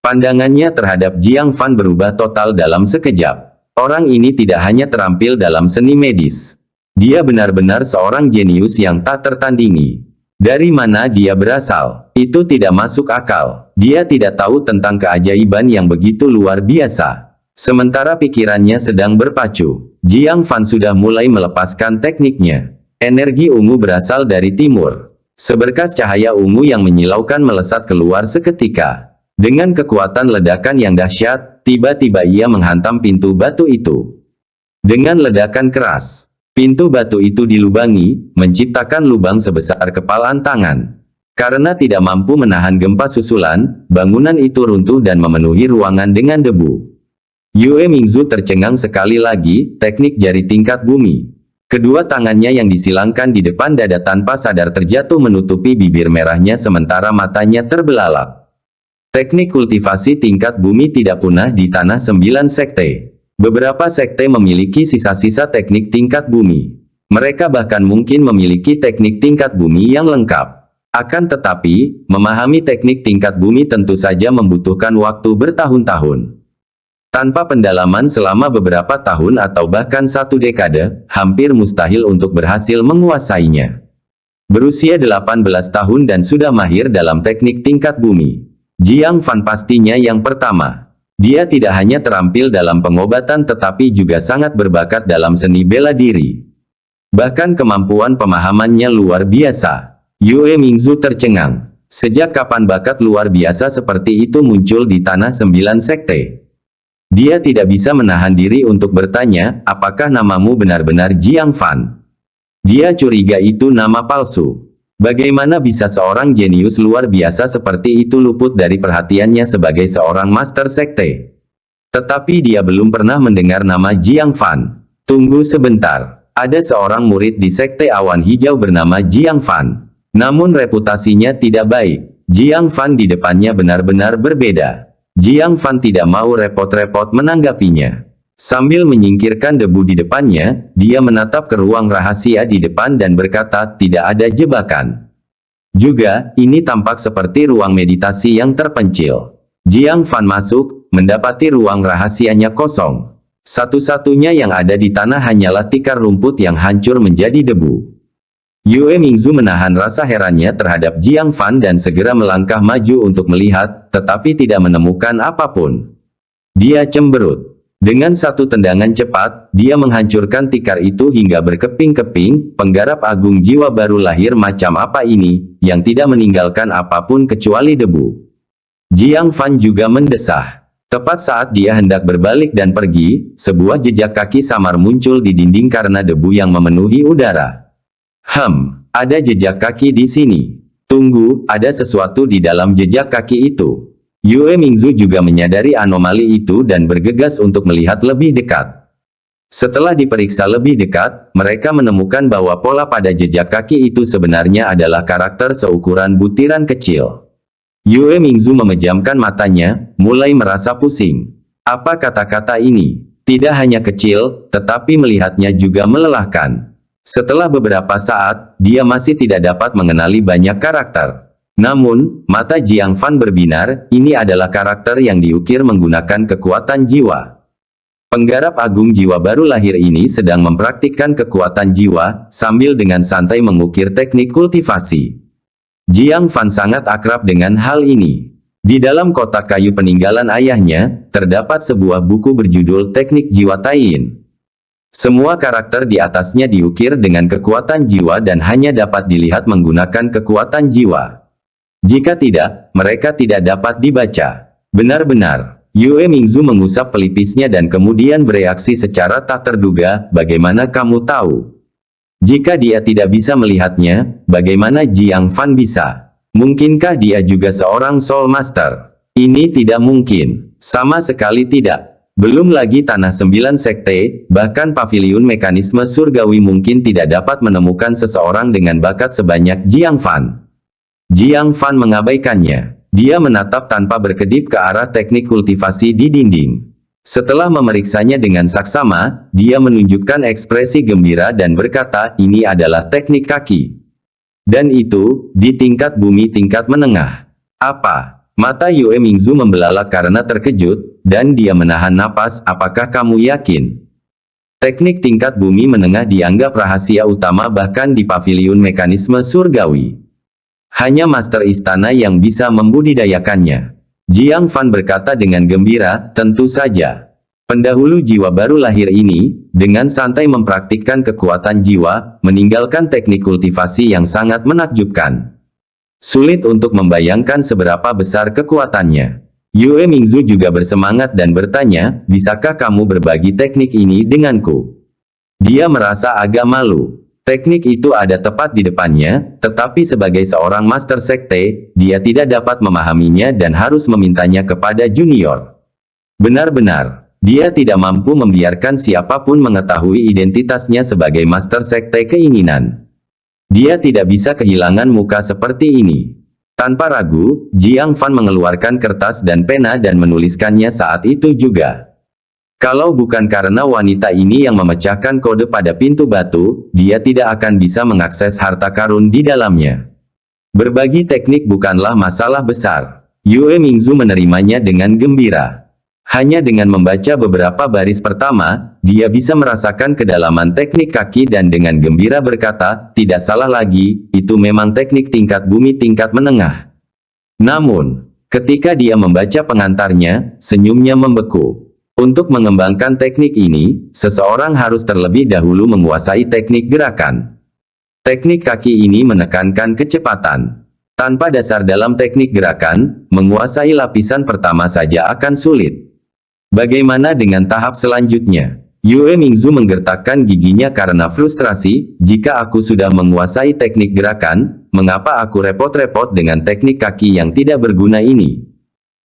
Pandangannya terhadap Jiang Fan berubah total dalam sekejap. Orang ini tidak hanya terampil dalam seni medis. Dia benar-benar seorang jenius yang tak tertandingi. Dari mana dia berasal? Itu tidak masuk akal. Dia tidak tahu tentang keajaiban yang begitu luar biasa. Sementara pikirannya sedang berpacu, Jiang Fan sudah mulai melepaskan tekniknya. Energi ungu berasal dari timur. Seberkas cahaya ungu yang menyilaukan melesat keluar seketika. Dengan kekuatan ledakan yang dahsyat, tiba-tiba ia menghantam pintu batu itu. Dengan ledakan keras, pintu batu itu dilubangi, menciptakan lubang sebesar kepalan tangan. Karena tidak mampu menahan gempa susulan, bangunan itu runtuh dan memenuhi ruangan dengan debu. Yue Mingzu tercengang sekali lagi, teknik jari tingkat bumi. Kedua tangannya yang disilangkan di depan dada tanpa sadar terjatuh menutupi bibir merahnya sementara matanya terbelalak. Teknik kultivasi tingkat bumi tidak punah di tanah 9 sekte. Beberapa sekte memiliki sisa-sisa teknik tingkat bumi. Mereka bahkan mungkin memiliki teknik tingkat bumi yang lengkap. Akan tetapi, memahami teknik tingkat bumi tentu saja membutuhkan waktu bertahun-tahun. Tanpa pendalaman selama beberapa tahun atau bahkan 1 dekade, hampir mustahil untuk berhasil menguasainya. Berusia 18 tahun dan sudah mahir dalam teknik tingkat bumi. Jiang Fan pastinya yang pertama. Dia tidak hanya terampil dalam pengobatan tetapi juga sangat berbakat dalam seni bela diri. Bahkan kemampuan pemahamannya luar biasa. Yue Mingzu tercengang. Sejak kapan bakat luar biasa seperti itu muncul di tanah 9 sekte? Dia tidak bisa menahan diri untuk bertanya, apakah namamu benar-benar Jiang Fan? Dia curiga itu nama palsu. Bagaimana bisa seorang jenius luar biasa seperti itu luput dari perhatiannya sebagai seorang master sekte? Tetapi dia belum pernah mendengar nama Jiang Fan. Tunggu sebentar. Ada seorang murid di sekte awan hijau bernama Jiang Fan. Namun reputasinya tidak baik. Jiang Fan di depannya benar-benar berbeda. Jiang Fan tidak mau repot-repot menanggapinya. Sambil menyingkirkan debu di depannya, dia menatap ke ruang rahasia di depan dan berkata, tidak ada jebakan. Juga, ini tampak seperti ruang meditasi yang terpencil. Jiang Fan masuk, mendapati ruang rahasianya kosong. Satu-satunya yang ada di tanah hanyalah tikar rumput yang hancur menjadi debu. Yue Mingzu menahan rasa herannya terhadap Jiang Fan dan segera melangkah maju untuk melihat, tetapi tidak menemukan apapun. Dia cemberut. Dengan satu tendangan cepat, dia menghancurkan tikar itu hingga berkeping-keping. Penggarap agung jiwa baru lahir macam apa ini, yang tidak meninggalkan apapun kecuali debu. Jiang Fan juga mendesah. Tepat saat dia hendak berbalik dan pergi, sebuah jejak kaki samar muncul di dinding karena debu yang memenuhi udara. Ada jejak kaki di sini. Tunggu, ada sesuatu di dalam jejak kaki itu. Yue Mingzu juga menyadari anomali itu dan bergegas untuk melihat lebih dekat. Setelah diperiksa lebih dekat, mereka menemukan bahwa pola pada jejak kaki itu sebenarnya adalah karakter seukuran butiran kecil. Yue Mingzu memejamkan matanya, mulai merasa pusing. Apa kata-kata ini? Tidak hanya kecil, tetapi melihatnya juga melelahkan. Setelah beberapa saat, dia masih tidak dapat mengenali banyak karakter. Namun, mata Jiang Fan berbinar, ini adalah karakter yang diukir menggunakan kekuatan jiwa. Penggarap agung jiwa baru lahir ini sedang mempraktikkan kekuatan jiwa, sambil dengan santai mengukir teknik kultivasi. Jiang Fan sangat akrab dengan hal ini. Di dalam kotak kayu peninggalan ayahnya, terdapat sebuah buku berjudul Teknik Jiwa Taiyin. Semua karakter di atasnya diukir dengan kekuatan jiwa dan hanya dapat dilihat menggunakan kekuatan jiwa. Jika tidak, mereka tidak dapat dibaca. Benar-benar. Yue Mingzu mengusap pelipisnya dan kemudian bereaksi secara tak terduga, bagaimana kamu tahu? Jika dia tidak bisa melihatnya, bagaimana Jiang Fan bisa? Mungkinkah dia juga seorang Soul Master? Ini tidak mungkin. Sama sekali tidak. Belum lagi tanah 9 sekte, bahkan paviliun mekanisme surgawi mungkin tidak dapat menemukan seseorang dengan bakat sebanyak Jiang Fan. Jiang Fan mengabaikannya. Dia menatap tanpa berkedip ke arah teknik kultivasi di dinding. Setelah memeriksanya dengan saksama, dia menunjukkan ekspresi gembira dan berkata, ini adalah teknik kaki. Dan itu, di tingkat bumi tingkat menengah. Apa? Mata Yue Mingzu membelalak karena terkejut, dan dia menahan napas, apakah kamu yakin? Teknik tingkat bumi menengah dianggap rahasia utama bahkan di paviliun mekanisme surgawi. Hanya master istana yang bisa membudidayakannya. Jiang Fan berkata dengan gembira, tentu saja. Pendahulu jiwa baru lahir ini, dengan santai mempraktikkan kekuatan jiwa, meninggalkan teknik kultivasi yang sangat menakjubkan. Sulit untuk membayangkan seberapa besar kekuatannya. Yue Mingzu juga bersemangat dan bertanya, bisakah kamu berbagi teknik ini denganku? Dia merasa agak malu. Teknik itu ada tepat di depannya, tetapi sebagai seorang master sekte, dia tidak dapat memahaminya dan harus memintanya kepada junior. Benar-benar, dia tidak mampu membiarkan siapapun mengetahui identitasnya sebagai master sekte keinginan. Dia tidak bisa kehilangan muka seperti ini. Tanpa ragu, Jiang Fan mengeluarkan kertas dan pena dan menuliskannya saat itu juga. Kalau bukan karena wanita ini yang memecahkan kode pada pintu batu, dia tidak akan bisa mengakses harta karun di dalamnya. Berbagi teknik bukanlah masalah besar. Yue Mingzu menerimanya dengan gembira. Hanya dengan membaca beberapa baris pertama, dia bisa merasakan kedalaman teknik kaki dan dengan gembira berkata, tidak salah lagi, itu memang teknik tingkat bumi tingkat menengah. Namun, ketika dia membaca pengantarnya, senyumnya membeku. Untuk mengembangkan teknik ini, seseorang harus terlebih dahulu menguasai teknik gerakan. Teknik kaki ini menekankan kecepatan. Tanpa dasar dalam teknik gerakan, menguasai lapisan pertama saja akan sulit. Bagaimana dengan tahap selanjutnya? Yue Mingzu menggertakkan giginya karena frustrasi, jika aku sudah menguasai teknik gerakan, mengapa aku repot-repot dengan teknik kaki yang tidak berguna ini?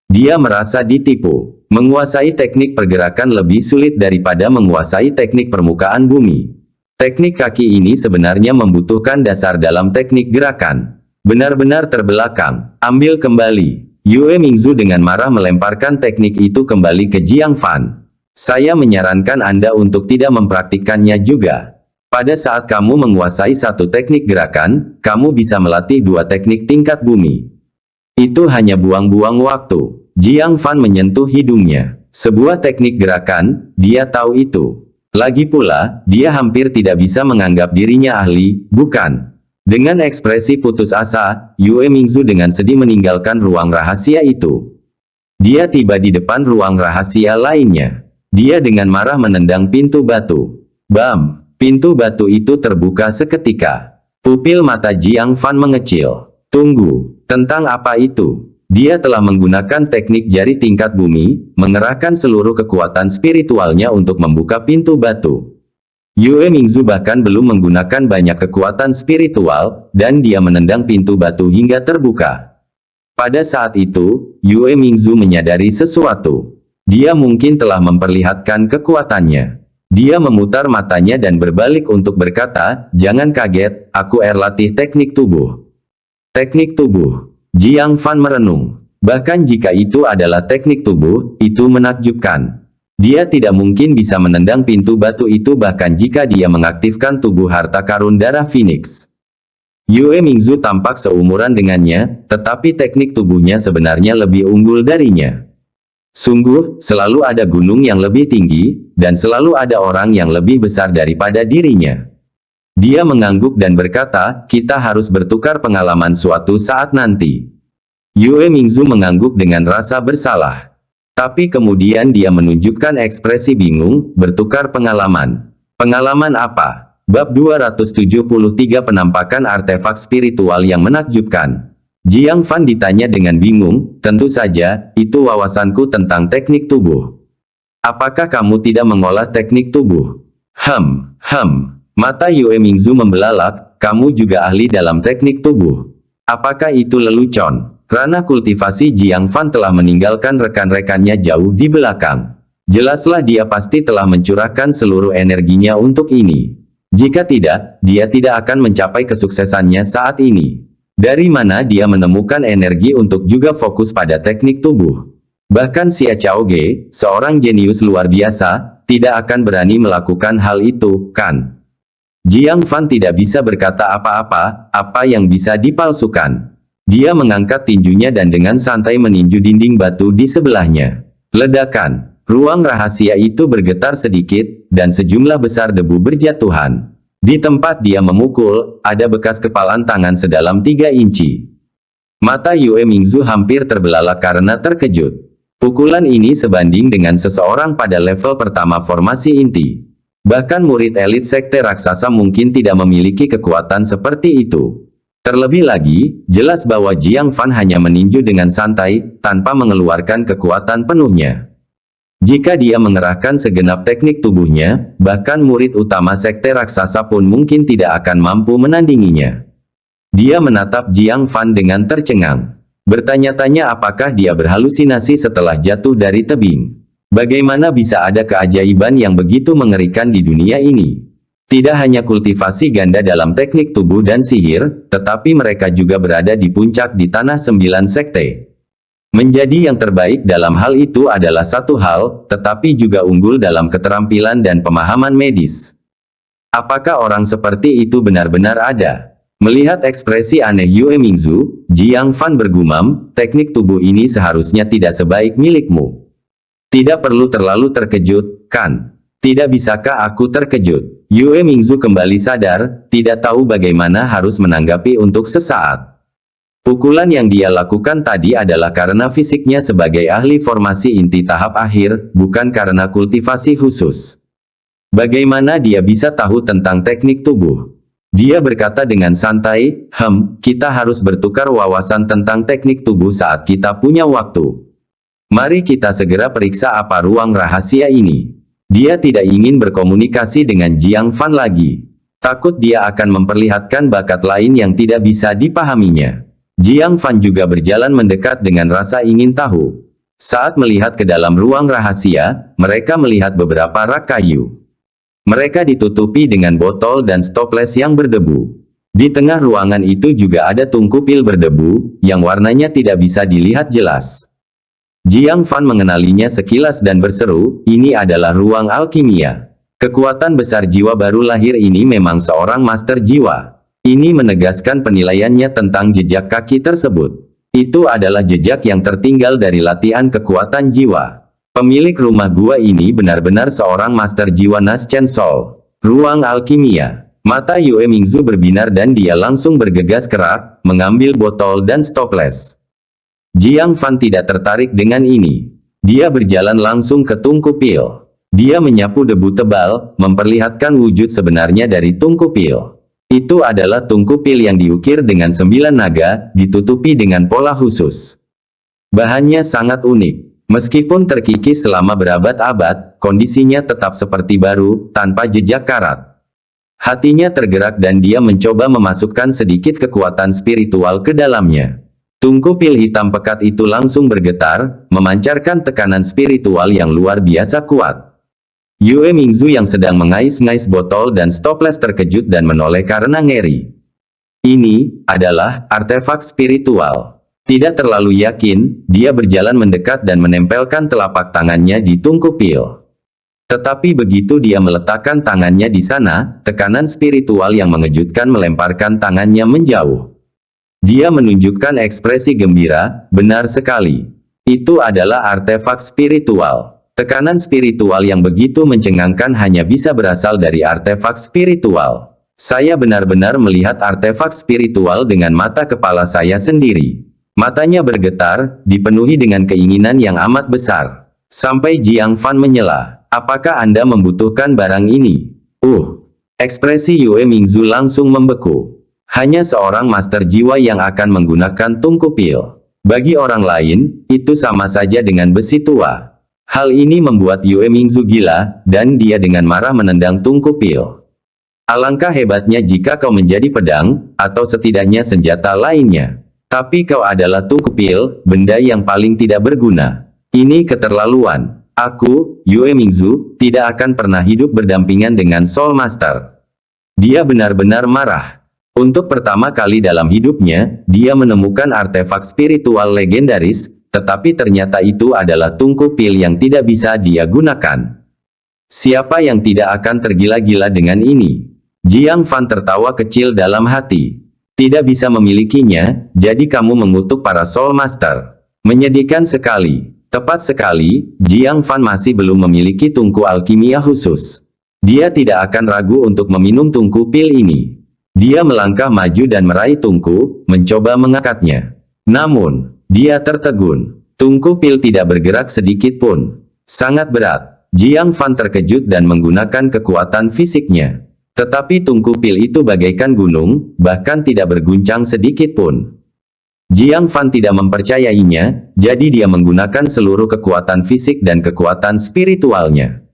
Dia merasa ditipu. Menguasai teknik pergerakan lebih sulit daripada menguasai teknik permukaan bumi. Teknik kaki ini sebenarnya membutuhkan dasar dalam teknik gerakan. Benar-benar terbelakang. Ambil kembali. Yue Mingzu dengan marah melemparkan teknik itu kembali ke Jiang Fan. Saya menyarankan Anda untuk tidak mempraktikkannya juga. Pada saat kamu menguasai satu teknik gerakan, kamu bisa melatih dua teknik tingkat bumi. Itu hanya buang-buang waktu. Jiang Fan menyentuh hidungnya. Sebuah teknik gerakan, dia tahu itu. Lagi pula, dia hampir tidak bisa menganggap dirinya ahli, bukan? Dengan ekspresi putus asa, Yue Mingzu dengan sedih meninggalkan ruang rahasia itu. Dia tiba di depan ruang rahasia lainnya. Dia dengan marah menendang pintu batu. Bam! Pintu batu itu terbuka seketika. Pupil mata Jiang Fan mengecil. Tunggu, tentang apa itu? Dia telah menggunakan teknik jari tingkat bumi, mengerahkan seluruh kekuatan spiritualnya untuk membuka pintu batu. Yue Mingzu bahkan belum menggunakan banyak kekuatan spiritual, dan dia menendang pintu batu hingga terbuka. Pada saat itu, Yue Mingzu menyadari sesuatu. Dia mungkin telah memperlihatkan kekuatannya. Dia memutar matanya dan berbalik untuk berkata, jangan kaget, aku latih teknik tubuh. Teknik tubuh. Jiang Fan merenung. Bahkan jika itu adalah teknik tubuh, itu menakjubkan. Dia tidak mungkin bisa menendang pintu batu itu bahkan jika dia mengaktifkan tubuh harta karun darah Phoenix. Yue Mingzu tampak seumuran dengannya, tetapi teknik tubuhnya sebenarnya lebih unggul darinya. Sungguh, selalu ada gunung yang lebih tinggi, dan selalu ada orang yang lebih besar daripada dirinya. Dia mengangguk dan berkata, kita harus bertukar pengalaman suatu saat nanti. Yue Mingzu mengangguk dengan rasa bersalah. Tapi kemudian dia menunjukkan ekspresi bingung, bertukar pengalaman. Pengalaman apa? Bab 273 Penampakan artefak spiritual yang menakjubkan. Jiang Fan ditanya dengan bingung, tentu saja, itu wawasanku tentang teknik tubuh. Apakah kamu tidak mengolah teknik tubuh? Mata Yue Mingzu membelalak, kamu juga ahli dalam teknik tubuh. Apakah itu lelucon? Ranah kultivasi Jiang Fan telah meninggalkan rekan-rekannya jauh di belakang. Jelaslah dia pasti telah mencurahkan seluruh energinya untuk ini. Jika tidak, dia tidak akan mencapai kesuksesannya saat ini. Dari mana dia menemukan energi untuk juga fokus pada teknik tubuh? Bahkan Xia Chaoge, seorang jenius luar biasa, tidak akan berani melakukan hal itu, kan? Jiang Fan tidak bisa berkata apa-apa, apa yang bisa dipalsukan. Dia mengangkat tinjunya dan dengan santai meninju dinding batu di sebelahnya. Ledakan. Ruang rahasia itu bergetar sedikit, dan sejumlah besar debu berjatuhan. Di tempat dia memukul, ada bekas kepalan tangan sedalam 3 inci. Mata Yue Mingzu hampir terbelalak karena terkejut. Pukulan ini sebanding dengan seseorang pada level pertama formasi inti. Bahkan murid elit sekte raksasa mungkin tidak memiliki kekuatan seperti itu. Terlebih lagi, jelas bahwa Jiang Fan hanya meninju dengan santai, tanpa mengeluarkan kekuatan penuhnya. Jika dia mengerahkan segenap teknik tubuhnya, bahkan murid utama sekte raksasa pun mungkin tidak akan mampu menandinginya. Dia menatap Jiang Fan dengan tercengang. Bertanya-tanya apakah dia berhalusinasi setelah jatuh dari tebing. Bagaimana bisa ada keajaiban yang begitu mengerikan di dunia ini? Tidak hanya kultivasi ganda dalam teknik tubuh dan sihir, tetapi mereka juga berada di puncak di tanah 9 sekte. Menjadi yang terbaik dalam hal itu adalah satu hal, tetapi juga unggul dalam keterampilan dan pemahaman medis. Apakah orang seperti itu benar-benar ada? Melihat ekspresi aneh Yue Mingzu, Jiang Fan bergumam, teknik tubuh ini seharusnya tidak sebaik milikmu. Tidak perlu terlalu terkejut, kan? Tidak bisakah aku terkejut? Yue Mingzu kembali sadar, tidak tahu bagaimana harus menanggapi untuk sesaat. Pukulan yang dia lakukan tadi adalah karena fisiknya sebagai ahli formasi inti tahap akhir, bukan karena kultivasi khusus. Bagaimana dia bisa tahu tentang teknik tubuh? Dia berkata dengan santai, kita harus bertukar wawasan tentang teknik tubuh saat kita punya waktu. Mari kita segera periksa apa ruang rahasia ini. Dia tidak ingin berkomunikasi dengan Jiang Fan lagi. Takut dia akan memperlihatkan bakat lain yang tidak bisa dipahaminya. Jiang Fan juga berjalan mendekat dengan rasa ingin tahu. Saat melihat ke dalam ruang rahasia, mereka melihat beberapa rak kayu. Mereka ditutupi dengan botol dan stoples yang berdebu. Di tengah ruangan itu juga ada tungku pil berdebu, yang warnanya tidak bisa dilihat jelas. Jiang Fan mengenalinya sekilas dan berseru, ini adalah ruang alkimia. Kekuatan besar jiwa baru lahir ini memang seorang master jiwa. Ini menegaskan penilaiannya tentang jejak kaki tersebut. Itu adalah jejak yang tertinggal dari latihan kekuatan jiwa. Pemilik rumah gua ini benar-benar seorang master jiwa Naschen Soul. Ruang alkimia. Mata Yue Mingzu berbinar dan dia langsung bergegas kerak, mengambil botol dan stoples. Jiang Fan tidak tertarik dengan ini. Dia berjalan langsung ke tungku pil. Dia menyapu debu tebal, memperlihatkan wujud sebenarnya dari tungku pil. Itu adalah tungku pil yang diukir dengan 9 naga, ditutupi dengan pola khusus. Bahannya sangat unik. Meskipun terkikis selama berabad-abad, kondisinya tetap seperti baru, tanpa jejak karat. Hatinya tergerak dan dia mencoba memasukkan sedikit kekuatan spiritual ke dalamnya. Tungku pil hitam pekat itu langsung bergetar, memancarkan tekanan spiritual yang luar biasa kuat. Yue Mingzu yang sedang mengais-ngais botol dan stoples terkejut dan menoleh karena ngeri. Ini adalah artefak spiritual. Tidak terlalu yakin, dia berjalan mendekat dan menempelkan telapak tangannya di tungku pil. Tetapi begitu dia meletakkan tangannya di sana, tekanan spiritual yang mengejutkan melemparkan tangannya menjauh. Dia menunjukkan ekspresi gembira, benar sekali. Itu adalah artefak spiritual. Tekanan spiritual yang begitu mencengangkan hanya bisa berasal dari artefak spiritual. Saya benar-benar melihat artefak spiritual dengan mata kepala saya sendiri. Matanya bergetar, dipenuhi dengan keinginan yang amat besar. Sampai Jiang Fan menyela, apakah Anda membutuhkan barang ini? Ekspresi Yue Mingzu langsung membeku. Hanya seorang master jiwa yang akan menggunakan tungku pil. Bagi orang lain, itu sama saja dengan besi tua. Hal ini membuat Yue Mingzu gila, dan dia dengan marah menendang tungku pil. Alangkah hebatnya jika kau menjadi pedang, atau setidaknya senjata lainnya. Tapi kau adalah tungku pil, benda yang paling tidak berguna. Ini keterlaluan. Aku, Yue Mingzu, tidak akan pernah hidup berdampingan dengan Soul Master. Dia benar-benar marah. Untuk pertama kali dalam hidupnya, dia menemukan artefak spiritual legendaris, tetapi ternyata itu adalah tungku pil yang tidak bisa dia gunakan. Siapa yang tidak akan tergila-gila dengan ini? Jiang Fan tertawa kecil dalam hati. Tidak bisa memilikinya, jadi kamu mengutuk para Soul Master. Menyedihkan sekali. Tepat sekali, Jiang Fan masih belum memiliki tungku alkimia khusus. Dia tidak akan ragu untuk meminum tungku pil ini. Dia melangkah maju dan meraih tungku, mencoba mengangkatnya. Namun, dia tertegun. Tungku pil tidak bergerak sedikit pun. Sangat berat. Jiang Fan terkejut dan menggunakan kekuatan fisiknya. Tetapi tungku pil itu bagaikan gunung, bahkan tidak berguncang sedikit pun. Jiang Fan tidak mempercayainya, jadi dia menggunakan seluruh kekuatan fisik dan kekuatan spiritualnya.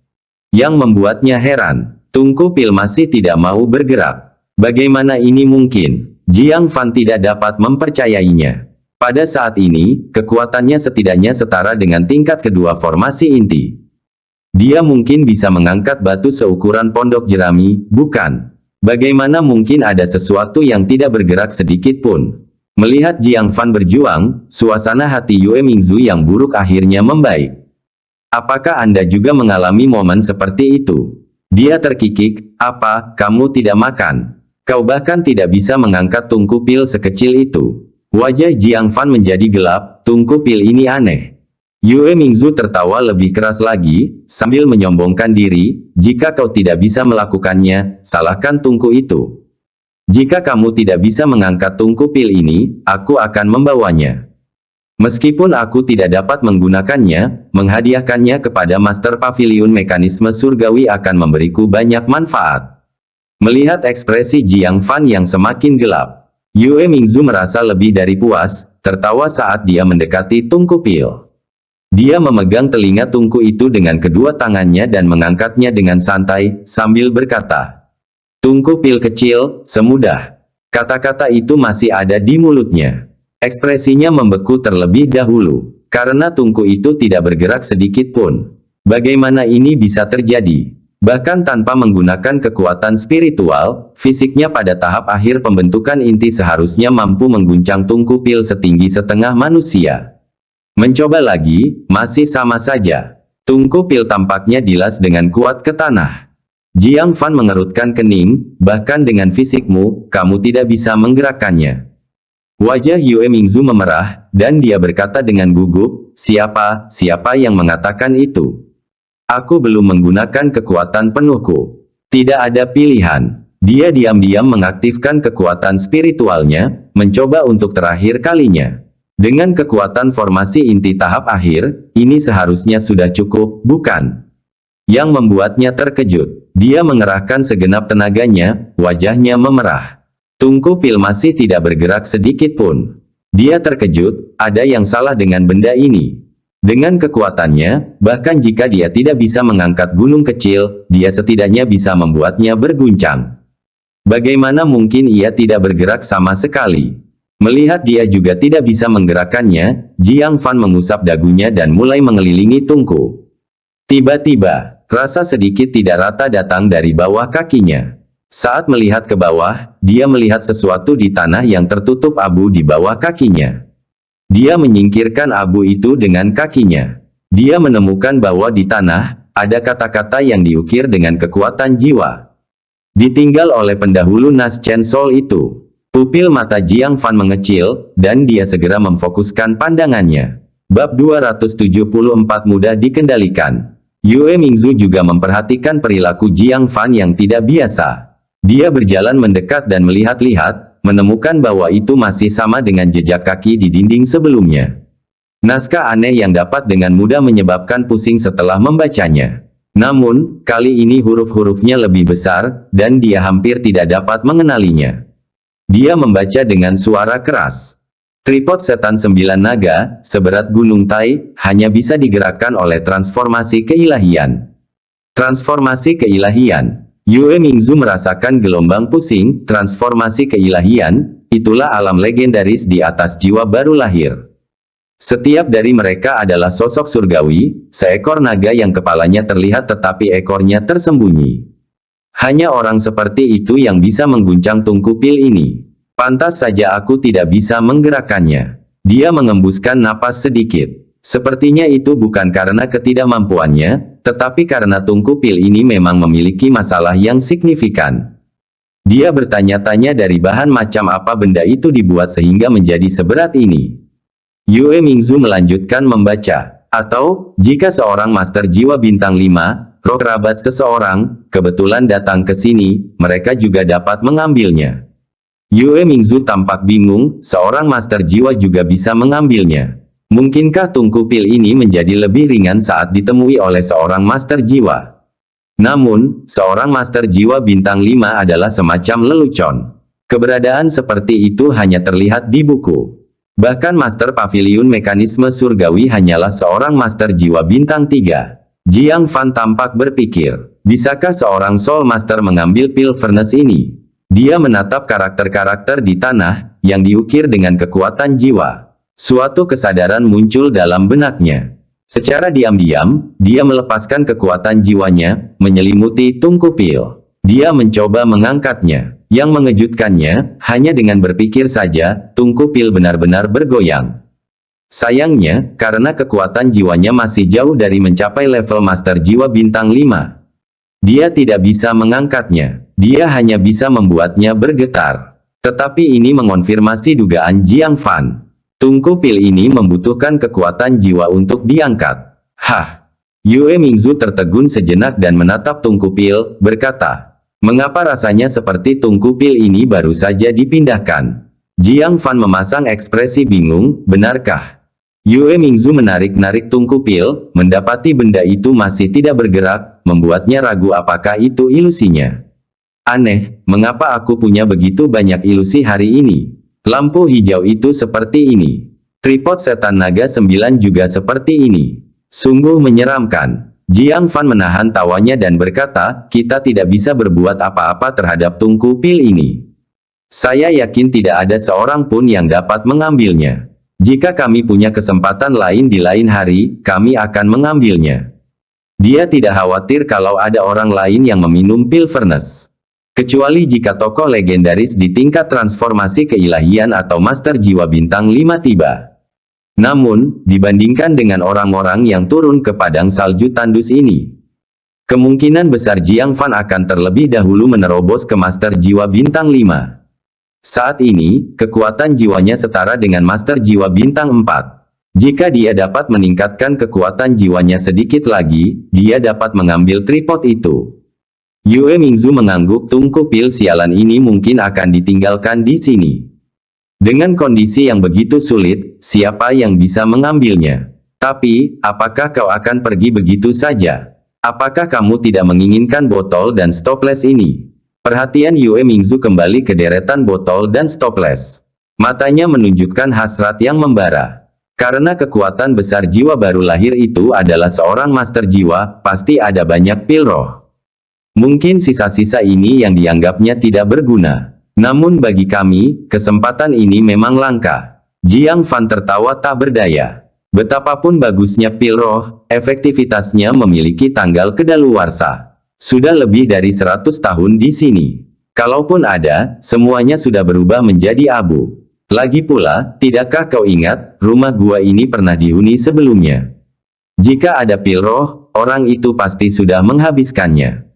Yang membuatnya heran, tungku pil masih tidak mau bergerak. Bagaimana ini mungkin? Jiang Fan tidak dapat mempercayainya. Pada saat ini, kekuatannya setidaknya setara dengan tingkat kedua formasi inti. Dia mungkin bisa mengangkat batu seukuran pondok jerami, bukan? Bagaimana mungkin ada sesuatu yang tidak bergerak sedikit pun? Melihat Jiang Fan berjuang, suasana hati Yue Mingzu yang buruk akhirnya membaik. Apakah Anda juga mengalami momen seperti itu? Dia terkikik, apa, kamu tidak makan? Kau bahkan tidak bisa mengangkat tungku pil sekecil itu. Wajah Jiang Fan menjadi gelap, tungku pil ini aneh. Yue Mingzu tertawa lebih keras lagi, sambil menyombongkan diri, jika kau tidak bisa melakukannya, salahkan tungku itu. Jika kamu tidak bisa mengangkat tungku pil ini, aku akan membawanya. Meskipun aku tidak dapat menggunakannya, menghadiahkannya kepada Master Pavilion Mekanisme Surgawi akan memberiku banyak manfaat. Melihat ekspresi Jiang Fan yang semakin gelap, Yue Mingzu merasa lebih dari puas, tertawa saat dia mendekati tungku pil. Dia memegang telinga tungku itu dengan kedua tangannya dan mengangkatnya dengan santai, sambil berkata, "Tungku pil kecil, semudah." Kata-kata itu masih ada di mulutnya. Ekspresinya membeku terlebih dahulu, karena tungku itu tidak bergerak sedikit pun. Bagaimana ini bisa terjadi? Bahkan tanpa menggunakan kekuatan spiritual, fisiknya pada tahap akhir pembentukan inti seharusnya mampu mengguncang tungku pil setinggi setengah manusia. Mencoba lagi, masih sama saja. Tungku pil tampaknya dilas dengan kuat ke tanah. Jiang Fan mengerutkan kening, bahkan dengan fisikmu, kamu tidak bisa menggerakkannya. Wajah Yue Mingzu memerah, dan dia berkata dengan gugup, siapa yang mengatakan itu? Aku belum menggunakan kekuatan penuhku. Tidak ada pilihan. Dia diam-diam mengaktifkan kekuatan spiritualnya, mencoba untuk terakhir kalinya. Dengan kekuatan formasi inti tahap akhir, ini seharusnya sudah cukup, bukan? Yang membuatnya terkejut. Dia mengerahkan segenap tenaganya, wajahnya memerah. Tungku pil masih tidak bergerak sedikit pun. Dia terkejut, ada yang salah dengan benda ini. Dengan kekuatannya, bahkan jika dia tidak bisa mengangkat gunung kecil, dia setidaknya bisa membuatnya berguncang. Bagaimana mungkin ia tidak bergerak sama sekali? Melihat dia juga tidak bisa menggerakkannya, Jiang Fan mengusap dagunya dan mulai mengelilingi tungku. Tiba-tiba, rasa sedikit tidak rata datang dari bawah kakinya. Saat melihat ke bawah, dia melihat sesuatu di tanah yang tertutup abu di bawah kakinya. Dia menyingkirkan abu itu dengan kakinya. Dia menemukan bahwa di tanah, ada kata-kata yang diukir dengan kekuatan jiwa. Ditinggal oleh pendahulu Nas Chen Sol itu. Pupil mata Jiang Fan mengecil, dan dia segera memfokuskan pandangannya. Bab 274 mudah dikendalikan. Yue Mingzu juga memperhatikan perilaku Jiang Fan yang tidak biasa. Dia berjalan mendekat dan melihat-lihat, menemukan bahwa itu masih sama dengan jejak kaki di dinding sebelumnya. Naskah aneh yang dapat dengan mudah menyebabkan pusing setelah membacanya. Namun, kali ini huruf-hurufnya lebih besar, dan dia hampir tidak dapat mengenalinya. Dia membaca dengan suara keras. Tripod setan 9 naga, seberat gunung Tai, hanya bisa digerakkan oleh transformasi keilahian. Transformasi keilahian. Yue Mingzu merasakan gelombang pusing, transformasi keilahian, itulah alam legendaris di atas jiwa baru lahir. Setiap dari mereka adalah sosok surgawi, seekor naga yang kepalanya terlihat tetapi ekornya tersembunyi. Hanya orang seperti itu yang bisa mengguncang tungku pil ini. Pantas saja aku tidak bisa menggerakkannya. Dia mengembuskan napas sedikit. Sepertinya itu bukan karena ketidakmampuannya, tetapi karena tungku pil ini memang memiliki masalah yang signifikan. Dia bertanya-tanya dari bahan macam apa benda itu dibuat sehingga menjadi seberat ini. Yue Mingzu melanjutkan membaca. Atau, jika seorang master jiwa bintang 5, roh kerabat seseorang, kebetulan datang ke sini, mereka juga dapat mengambilnya. Yue Mingzu tampak bingung, seorang master jiwa juga bisa mengambilnya. Mungkinkah tungku pil ini menjadi lebih ringan saat ditemui oleh seorang master jiwa? Namun, seorang master jiwa bintang 5 adalah semacam lelucon. Keberadaan seperti itu hanya terlihat di buku. Bahkan Master Pavilion Mekanisme Surgawi hanyalah seorang Master Jiwa Bintang 3. Jiang Fan tampak berpikir, bisakah seorang Soul Master mengambil pil furnace ini? Dia menatap karakter-karakter di tanah, yang diukir dengan kekuatan jiwa. Suatu kesadaran muncul dalam benaknya. Secara diam-diam, dia melepaskan kekuatan jiwanya, menyelimuti tungku pil. Dia mencoba mengangkatnya. Yang mengejutkannya, hanya dengan berpikir saja, tungku pil benar-benar bergoyang. Sayangnya, karena kekuatan jiwanya masih jauh dari mencapai level Master Jiwa Bintang 5. Dia tidak bisa mengangkatnya. Dia hanya bisa membuatnya bergetar. Tetapi ini mengonfirmasi dugaan Jiang Fan. Tungku pil ini membutuhkan kekuatan jiwa untuk diangkat. Hah! Yue Mingzu tertegun sejenak dan menatap tungku pil, berkata, mengapa rasanya seperti tungku pil ini baru saja dipindahkan? Jiang Fan memasang ekspresi bingung, benarkah? Yue Mingzu menarik-narik tungku pil, mendapati benda itu masih tidak bergerak, membuatnya ragu apakah itu ilusinya. Aneh, mengapa aku punya begitu banyak ilusi hari ini? Lampu hijau itu seperti ini. Tripod setan naga 9 juga seperti ini. Sungguh menyeramkan. Jiang Fan menahan tawanya dan berkata, kita tidak bisa berbuat apa-apa terhadap tungku pil ini. Saya yakin tidak ada seorang pun yang dapat mengambilnya. Jika kami punya kesempatan lain di lain hari, kami akan mengambilnya. Dia tidak khawatir kalau ada orang lain yang meminum pil furnace. Kecuali jika tokoh legendaris di tingkat transformasi keilahian atau Master Jiwa Bintang 5 tiba. Namun, dibandingkan dengan orang-orang yang turun ke padang salju tandus ini, kemungkinan besar Jiang Fan akan terlebih dahulu menerobos ke Master Jiwa Bintang 5. Saat ini, kekuatan jiwanya setara dengan Master Jiwa Bintang 4. Jika dia dapat meningkatkan kekuatan jiwanya sedikit lagi, dia dapat mengambil tripod itu. Yue Mingzu mengangguk, tungku pil sialan ini mungkin akan ditinggalkan di sini. Dengan kondisi yang begitu sulit, siapa yang bisa mengambilnya? Tapi, apakah kau akan pergi begitu saja? Apakah kamu tidak menginginkan botol dan stoples ini? Perhatian Yue Mingzu kembali ke deretan botol dan stoples. Matanya menunjukkan hasrat yang membara. Karena kekuatan besar jiwa baru lahir itu adalah seorang master jiwa, pasti ada banyak pil roh. Mungkin sisa-sisa ini yang dianggapnya tidak berguna. Namun bagi kami, kesempatan ini memang langka. Jiang Fan tertawa tak berdaya. Betapapun bagusnya pil roh, efektivitasnya memiliki tanggal kedaluarsa. Sudah lebih dari 100 tahun di sini. Kalaupun ada, semuanya sudah berubah menjadi abu. Lagi pula, tidakkah kau ingat, rumah gua ini pernah dihuni sebelumnya? Jika ada pil roh, orang itu pasti sudah menghabiskannya.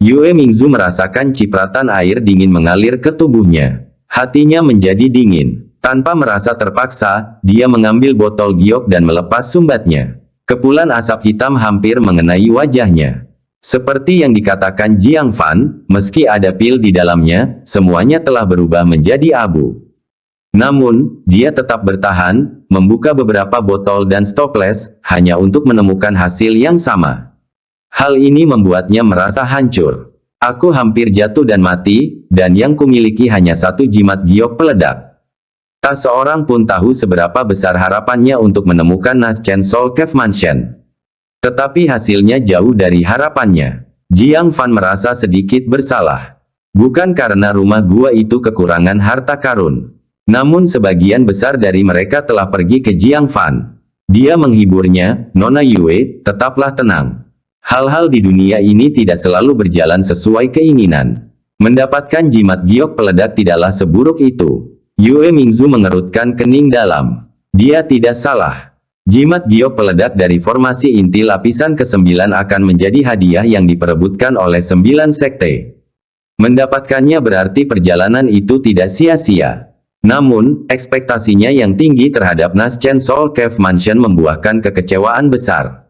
Yue Mingzu merasakan cipratan air dingin mengalir ke tubuhnya. Hatinya menjadi dingin. Tanpa merasa terpaksa, dia mengambil botol giok dan melepas sumbatnya. Kepulan asap hitam hampir mengenai wajahnya. Seperti yang dikatakan Jiang Fan, meski ada pil di dalamnya, semuanya telah berubah menjadi abu. Namun, dia tetap bertahan, membuka beberapa botol dan stoples, hanya untuk menemukan hasil yang sama. Hal ini membuatnya merasa hancur. Aku hampir jatuh dan mati, dan yang kumiliki hanya satu jimat giok peledak. Tak seorang pun tahu seberapa besar harapannya untuk menemukan Naschen Soul Cave Mansion. Tetapi hasilnya jauh dari harapannya. Jiang Fan merasa sedikit bersalah. Bukan karena rumah gua itu kekurangan harta karun. Namun sebagian besar dari mereka telah pergi ke Jiang Fan. Dia menghiburnya, Nona Yue, tetaplah tenang. Hal-hal di dunia ini tidak selalu berjalan sesuai keinginan. Mendapatkan jimat giok peledak tidaklah seburuk itu. Yue Mingzu mengerutkan kening dalam. Dia tidak salah. Jimat giok peledak dari formasi inti lapisan ke-9 akan menjadi hadiah yang diperebutkan oleh 9 sekte. Mendapatkannya berarti perjalanan itu tidak sia-sia. Namun, ekspektasinya yang tinggi terhadap Naschen Soul Cave Mansion membuahkan kekecewaan besar.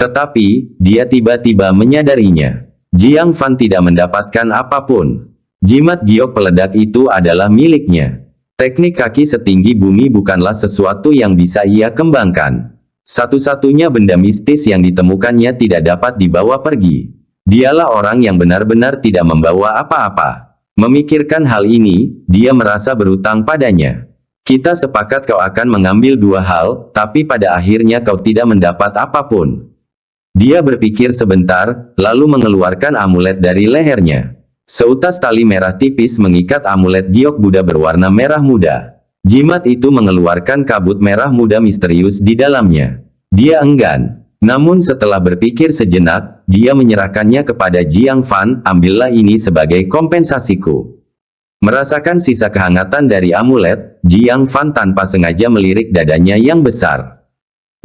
Tetapi, dia tiba-tiba menyadarinya. Jiang Fan tidak mendapatkan apapun. Jimat giok peledak itu adalah miliknya. Teknik kaki setinggi bumi bukanlah sesuatu yang bisa ia kembangkan. Satu-satunya benda mistis yang ditemukannya tidak dapat dibawa pergi. Dialah orang yang benar-benar tidak membawa apa-apa. Memikirkan hal ini, dia merasa berutang padanya. Kita sepakat kau akan mengambil dua hal, tapi pada akhirnya kau tidak mendapat apapun. Dia berpikir sebentar, lalu mengeluarkan amulet dari lehernya. Seutas tali merah tipis mengikat amulet giok Buddha berwarna merah muda. Jimat itu mengeluarkan kabut merah muda misterius di dalamnya. Dia enggan. Namun setelah berpikir sejenak, dia menyerahkannya kepada Jiang Fan, ambillah ini sebagai kompensasiku. Merasakan sisa kehangatan dari amulet, Jiang Fan tanpa sengaja melirik dadanya yang besar.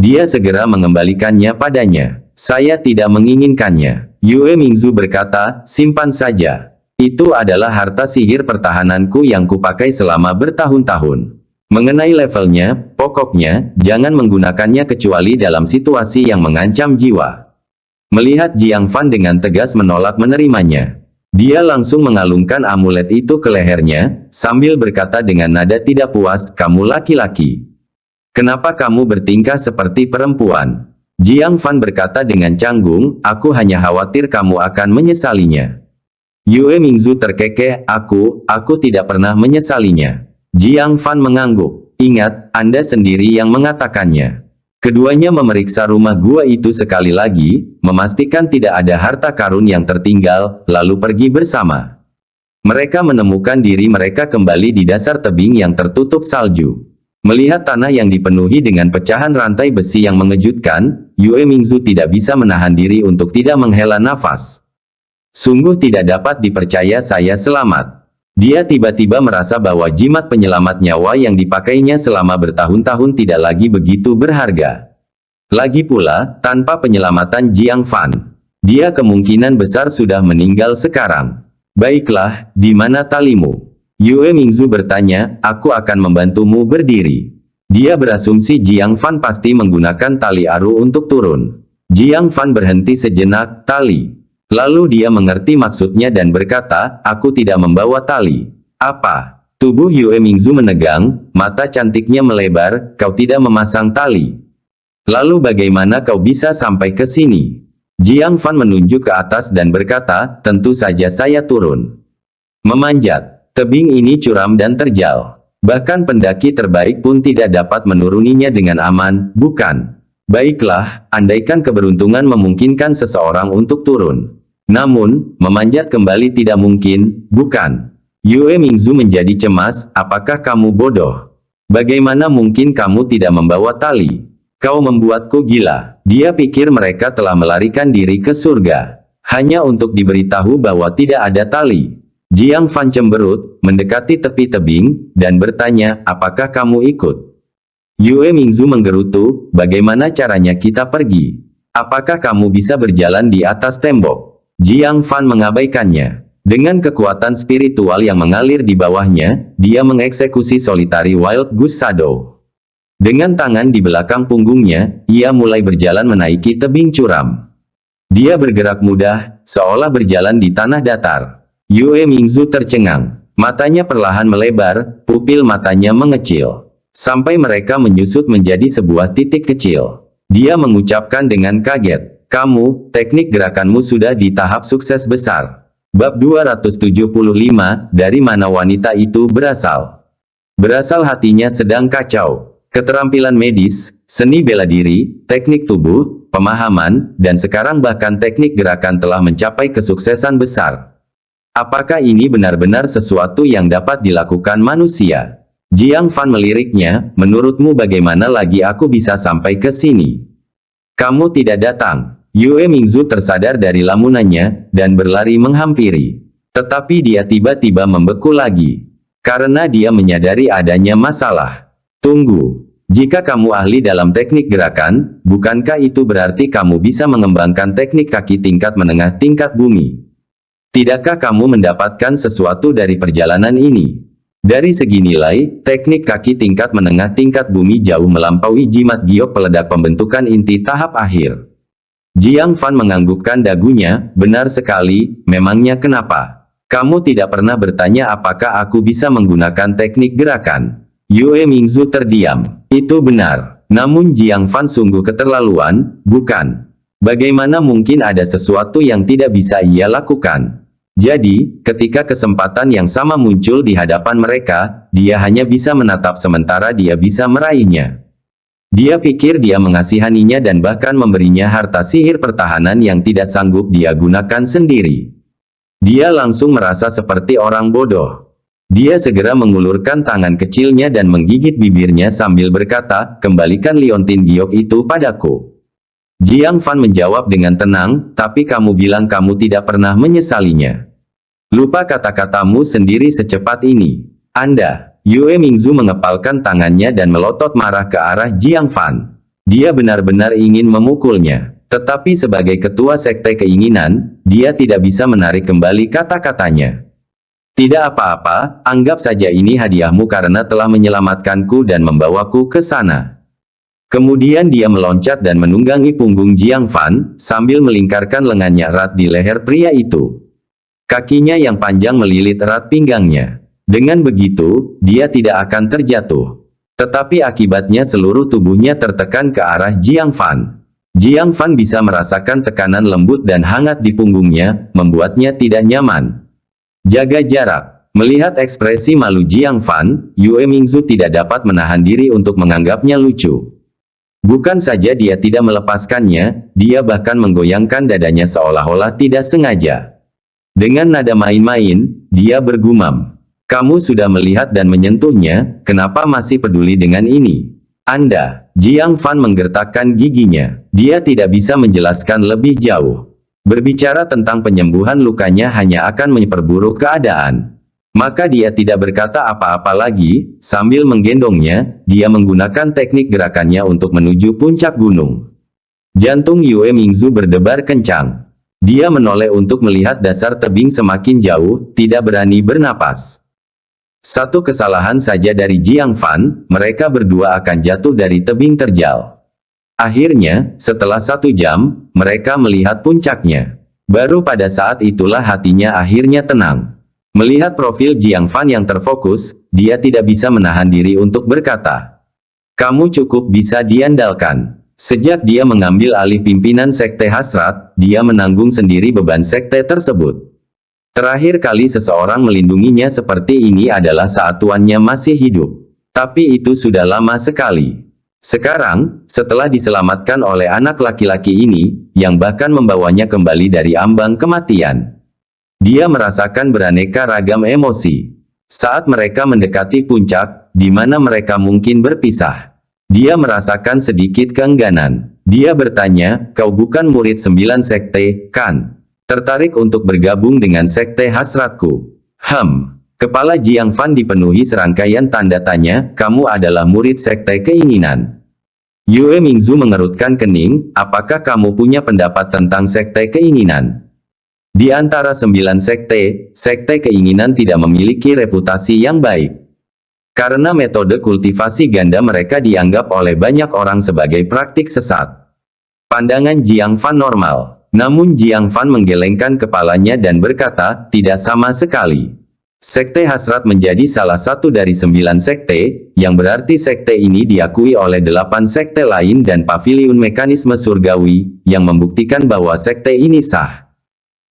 Dia segera mengembalikannya padanya. Saya tidak menginginkannya. Yue Mingzu berkata, simpan saja. Itu adalah harta sihir pertahananku yang kupakai selama bertahun-tahun. Mengenai levelnya, pokoknya, jangan menggunakannya kecuali dalam situasi yang mengancam jiwa. Melihat Jiang Fan dengan tegas menolak menerimanya. Dia langsung mengalungkan amulet itu ke lehernya, sambil berkata dengan nada tidak puas, kamu laki-laki. Kenapa kamu bertingkah seperti perempuan? Jiang Fan berkata dengan canggung, aku hanya khawatir kamu akan menyesalinya. Yue Mingzu terkekeh, aku tidak pernah menyesalinya. Jiang Fan mengangguk. Ingat, Anda sendiri yang mengatakannya. Keduanya memeriksa rumah gua itu sekali lagi, memastikan tidak ada harta karun yang tertinggal, lalu pergi bersama. Mereka menemukan diri mereka kembali di dasar tebing yang tertutup salju. Melihat tanah yang dipenuhi dengan pecahan rantai besi yang mengejutkan, Yue Mingzu tidak bisa menahan diri untuk tidak menghela nafas. Sungguh tidak dapat dipercaya saya selamat. Dia tiba-tiba merasa bahwa jimat penyelamat nyawa yang dipakainya selama bertahun-tahun tidak lagi begitu berharga. Lagi pula, tanpa penyelamatan Jiang Fan, dia kemungkinan besar sudah meninggal sekarang. Baiklah, di mana talimu? Yue Mingzu bertanya, aku akan membantumu berdiri. Dia berasumsi Jiang Fan pasti menggunakan tali aru untuk turun. Jiang Fan berhenti sejenak, tali. Lalu dia mengerti maksudnya dan berkata, aku tidak membawa tali. Apa? Tubuh Yue Mingzu menegang, mata cantiknya melebar, kau tidak memasang tali. Lalu bagaimana kau bisa sampai ke sini? Jiang Fan menunjuk ke atas dan berkata, tentu saja saya turun. Memanjat, tebing ini curam dan terjal. Bahkan pendaki terbaik pun tidak dapat menuruninya dengan aman, bukan? Baiklah, andaikan keberuntungan memungkinkan seseorang untuk turun. Namun, memanjat kembali tidak mungkin, bukan? Yue Mingzu menjadi cemas, apakah kamu bodoh? Bagaimana mungkin kamu tidak membawa tali? Kau membuatku gila. Dia pikir mereka telah melarikan diri ke surga. Hanya untuk diberitahu bahwa tidak ada tali. Jiang Fan cemberut, mendekati tepi tebing, dan bertanya, apakah kamu ikut? Yue Mingzu menggerutu, bagaimana caranya kita pergi? Apakah kamu bisa berjalan di atas tembok? Jiang Fan mengabaikannya. Dengan kekuatan spiritual yang mengalir di bawahnya, dia mengeksekusi Solitary Wild Goose Shadow. Dengan tangan di belakang punggungnya, ia mulai berjalan menaiki tebing curam. Dia bergerak mudah, seolah berjalan di tanah datar. Yue Mingzu tercengang. Matanya perlahan melebar, pupil matanya mengecil. Sampai mereka menyusut menjadi sebuah titik kecil. Dia mengucapkan dengan kaget. Kamu, teknik gerakanmu sudah di tahap sukses besar. Bab 275, dari mana wanita itu berasal? Berasal hatinya sedang kacau. Keterampilan medis, seni bela diri, teknik tubuh, pemahaman, dan sekarang bahkan teknik gerakan telah mencapai kesuksesan besar. Apakah ini benar-benar sesuatu yang dapat dilakukan manusia? Jiang Fan meliriknya, menurutmu bagaimana lagi aku bisa sampai ke sini? Kamu tidak datang. Yue Mingzu tersadar dari lamunannya, dan berlari menghampiri. Tetapi dia tiba-tiba membeku lagi. Karena dia menyadari adanya masalah. Tunggu. Jika kamu ahli dalam teknik gerakan, bukankah itu berarti kamu bisa mengembangkan teknik kaki tingkat menengah tingkat bumi? Tidakkah kamu mendapatkan sesuatu dari perjalanan ini? Dari segi nilai, teknik kaki tingkat menengah tingkat bumi jauh melampaui jimat giok peledak pembentukan inti tahap akhir. Jiang Fan menganggukkan dagunya, benar sekali, memangnya kenapa? Kamu tidak pernah bertanya apakah aku bisa menggunakan teknik gerakan? Yue Mingzu terdiam. Itu benar. Namun Jiang Fan sungguh keterlaluan, bukan? Bagaimana mungkin ada sesuatu yang tidak bisa ia lakukan? Jadi, ketika kesempatan yang sama muncul di hadapan mereka, dia hanya bisa menatap sementara dia bisa meraihnya. Dia pikir dia mengasihaninya dan bahkan memberinya harta sihir pertahanan yang tidak sanggup dia gunakan sendiri. Dia langsung merasa seperti orang bodoh. Dia segera mengulurkan tangan kecilnya dan menggigit bibirnya sambil berkata, "Kembalikan liontin giok itu padaku." Jiang Fan menjawab dengan tenang, "Tapi kamu bilang kamu tidak pernah menyesalinya. Lupa kata-katamu sendiri secepat ini." Anda. Yue Mingzu mengepalkan tangannya dan melotot marah ke arah Jiang Fan. Dia benar-benar ingin memukulnya. Tetapi sebagai ketua sekte keinginan, dia tidak bisa menarik kembali kata-katanya. "Tidak apa-apa, anggap saja ini hadiahmu karena telah menyelamatkanku dan membawaku ke sana." Kemudian dia meloncat dan menunggangi punggung Jiang Fan, sambil melingkarkan lengannya erat di leher pria itu. Kakinya yang panjang melilit erat pinggangnya. Dengan begitu, dia tidak akan terjatuh. Tetapi akibatnya seluruh tubuhnya tertekan ke arah Jiang Fan. Jiang Fan bisa merasakan tekanan lembut dan hangat di punggungnya, membuatnya tidak nyaman. Jaga jarak. Melihat ekspresi malu Jiang Fan, Yue Mingzu tidak dapat menahan diri untuk menganggapnya lucu. Bukan saja dia tidak melepaskannya, dia bahkan menggoyangkan dadanya seolah-olah tidak sengaja. Dengan nada main-main, dia bergumam, "Kamu sudah melihat dan menyentuhnya, kenapa masih peduli dengan ini?" Anda. Jiang Fan menggertakkan giginya. Dia tidak bisa menjelaskan lebih jauh. Berbicara tentang penyembuhan lukanya hanya akan memperburuk keadaan. Maka dia tidak berkata apa-apa lagi, sambil menggendongnya, dia menggunakan teknik gerakannya untuk menuju puncak gunung. Jantung Yue Mingzu berdebar kencang. Dia menoleh untuk melihat dasar tebing semakin jauh, tidak berani bernapas. Satu kesalahan saja dari Jiang Fan, mereka berdua akan jatuh dari tebing terjal. Akhirnya, setelah 1 jam, mereka melihat puncaknya. Baru pada saat itulah hatinya akhirnya tenang. Melihat profil Jiang Fan yang terfokus, dia tidak bisa menahan diri untuk berkata, "Kamu cukup bisa diandalkan." Sejak dia mengambil alih pimpinan Sekte Hasrat, dia menanggung sendiri beban sekte tersebut. Terakhir kali seseorang melindunginya seperti ini adalah saat tuannya masih hidup. Tapi itu sudah lama sekali. Sekarang, setelah diselamatkan oleh anak laki-laki ini, yang bahkan membawanya kembali dari ambang kematian, dia merasakan beraneka ragam emosi. Saat mereka mendekati puncak, di mana mereka mungkin berpisah, dia merasakan sedikit keengganan. Dia bertanya, "Kau bukan murid 9 sekte, kan? Tertarik untuk bergabung dengan sekte hasratku?" Kepala Jiang Fan dipenuhi serangkaian tanda tanya, "Kamu adalah murid sekte keinginan?" Yue Mingzu mengerutkan kening, "Apakah kamu punya pendapat tentang sekte keinginan?" Di antara 9 sekte, sekte keinginan tidak memiliki reputasi yang baik. Karena metode kultivasi ganda mereka dianggap oleh banyak orang sebagai praktik sesat. Pandangan Jiang Fan normal. Namun Jiang Fan menggelengkan kepalanya dan berkata, "Tidak sama sekali. Sekte hasrat menjadi salah satu dari 9 sekte, yang berarti sekte ini diakui oleh 8 sekte lain dan paviliun mekanisme surgawi, yang membuktikan bahwa sekte ini sah."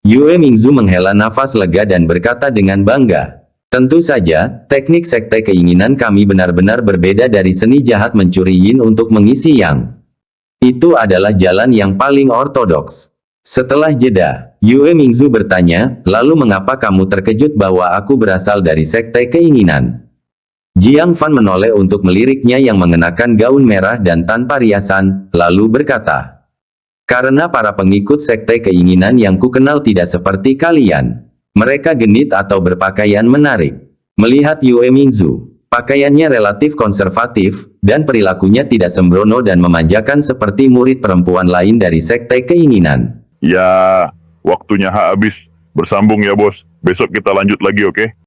Yue Mingzu menghela nafas lega dan berkata dengan bangga, "Tentu saja, teknik sekte keinginan kami benar-benar berbeda dari seni jahat mencuri yin untuk mengisi yang. Itu adalah jalan yang paling ortodoks." Setelah jeda, Yue Mingzu bertanya, "Lalu mengapa kamu terkejut bahwa aku berasal dari sekte keinginan?" Jiang Fan menoleh untuk meliriknya yang mengenakan gaun merah dan tanpa riasan, lalu berkata, "Karena para pengikut sekte keinginan yang kukenal tidak seperti kalian. Mereka genit atau berpakaian menarik." Melihat Yue Mingzu, pakaiannya relatif konservatif, dan perilakunya tidak sembrono dan memanjakan seperti murid perempuan lain dari sekte keinginan. Ya, waktunya habis. Bersambung ya bos. Besok kita lanjut lagi, oke?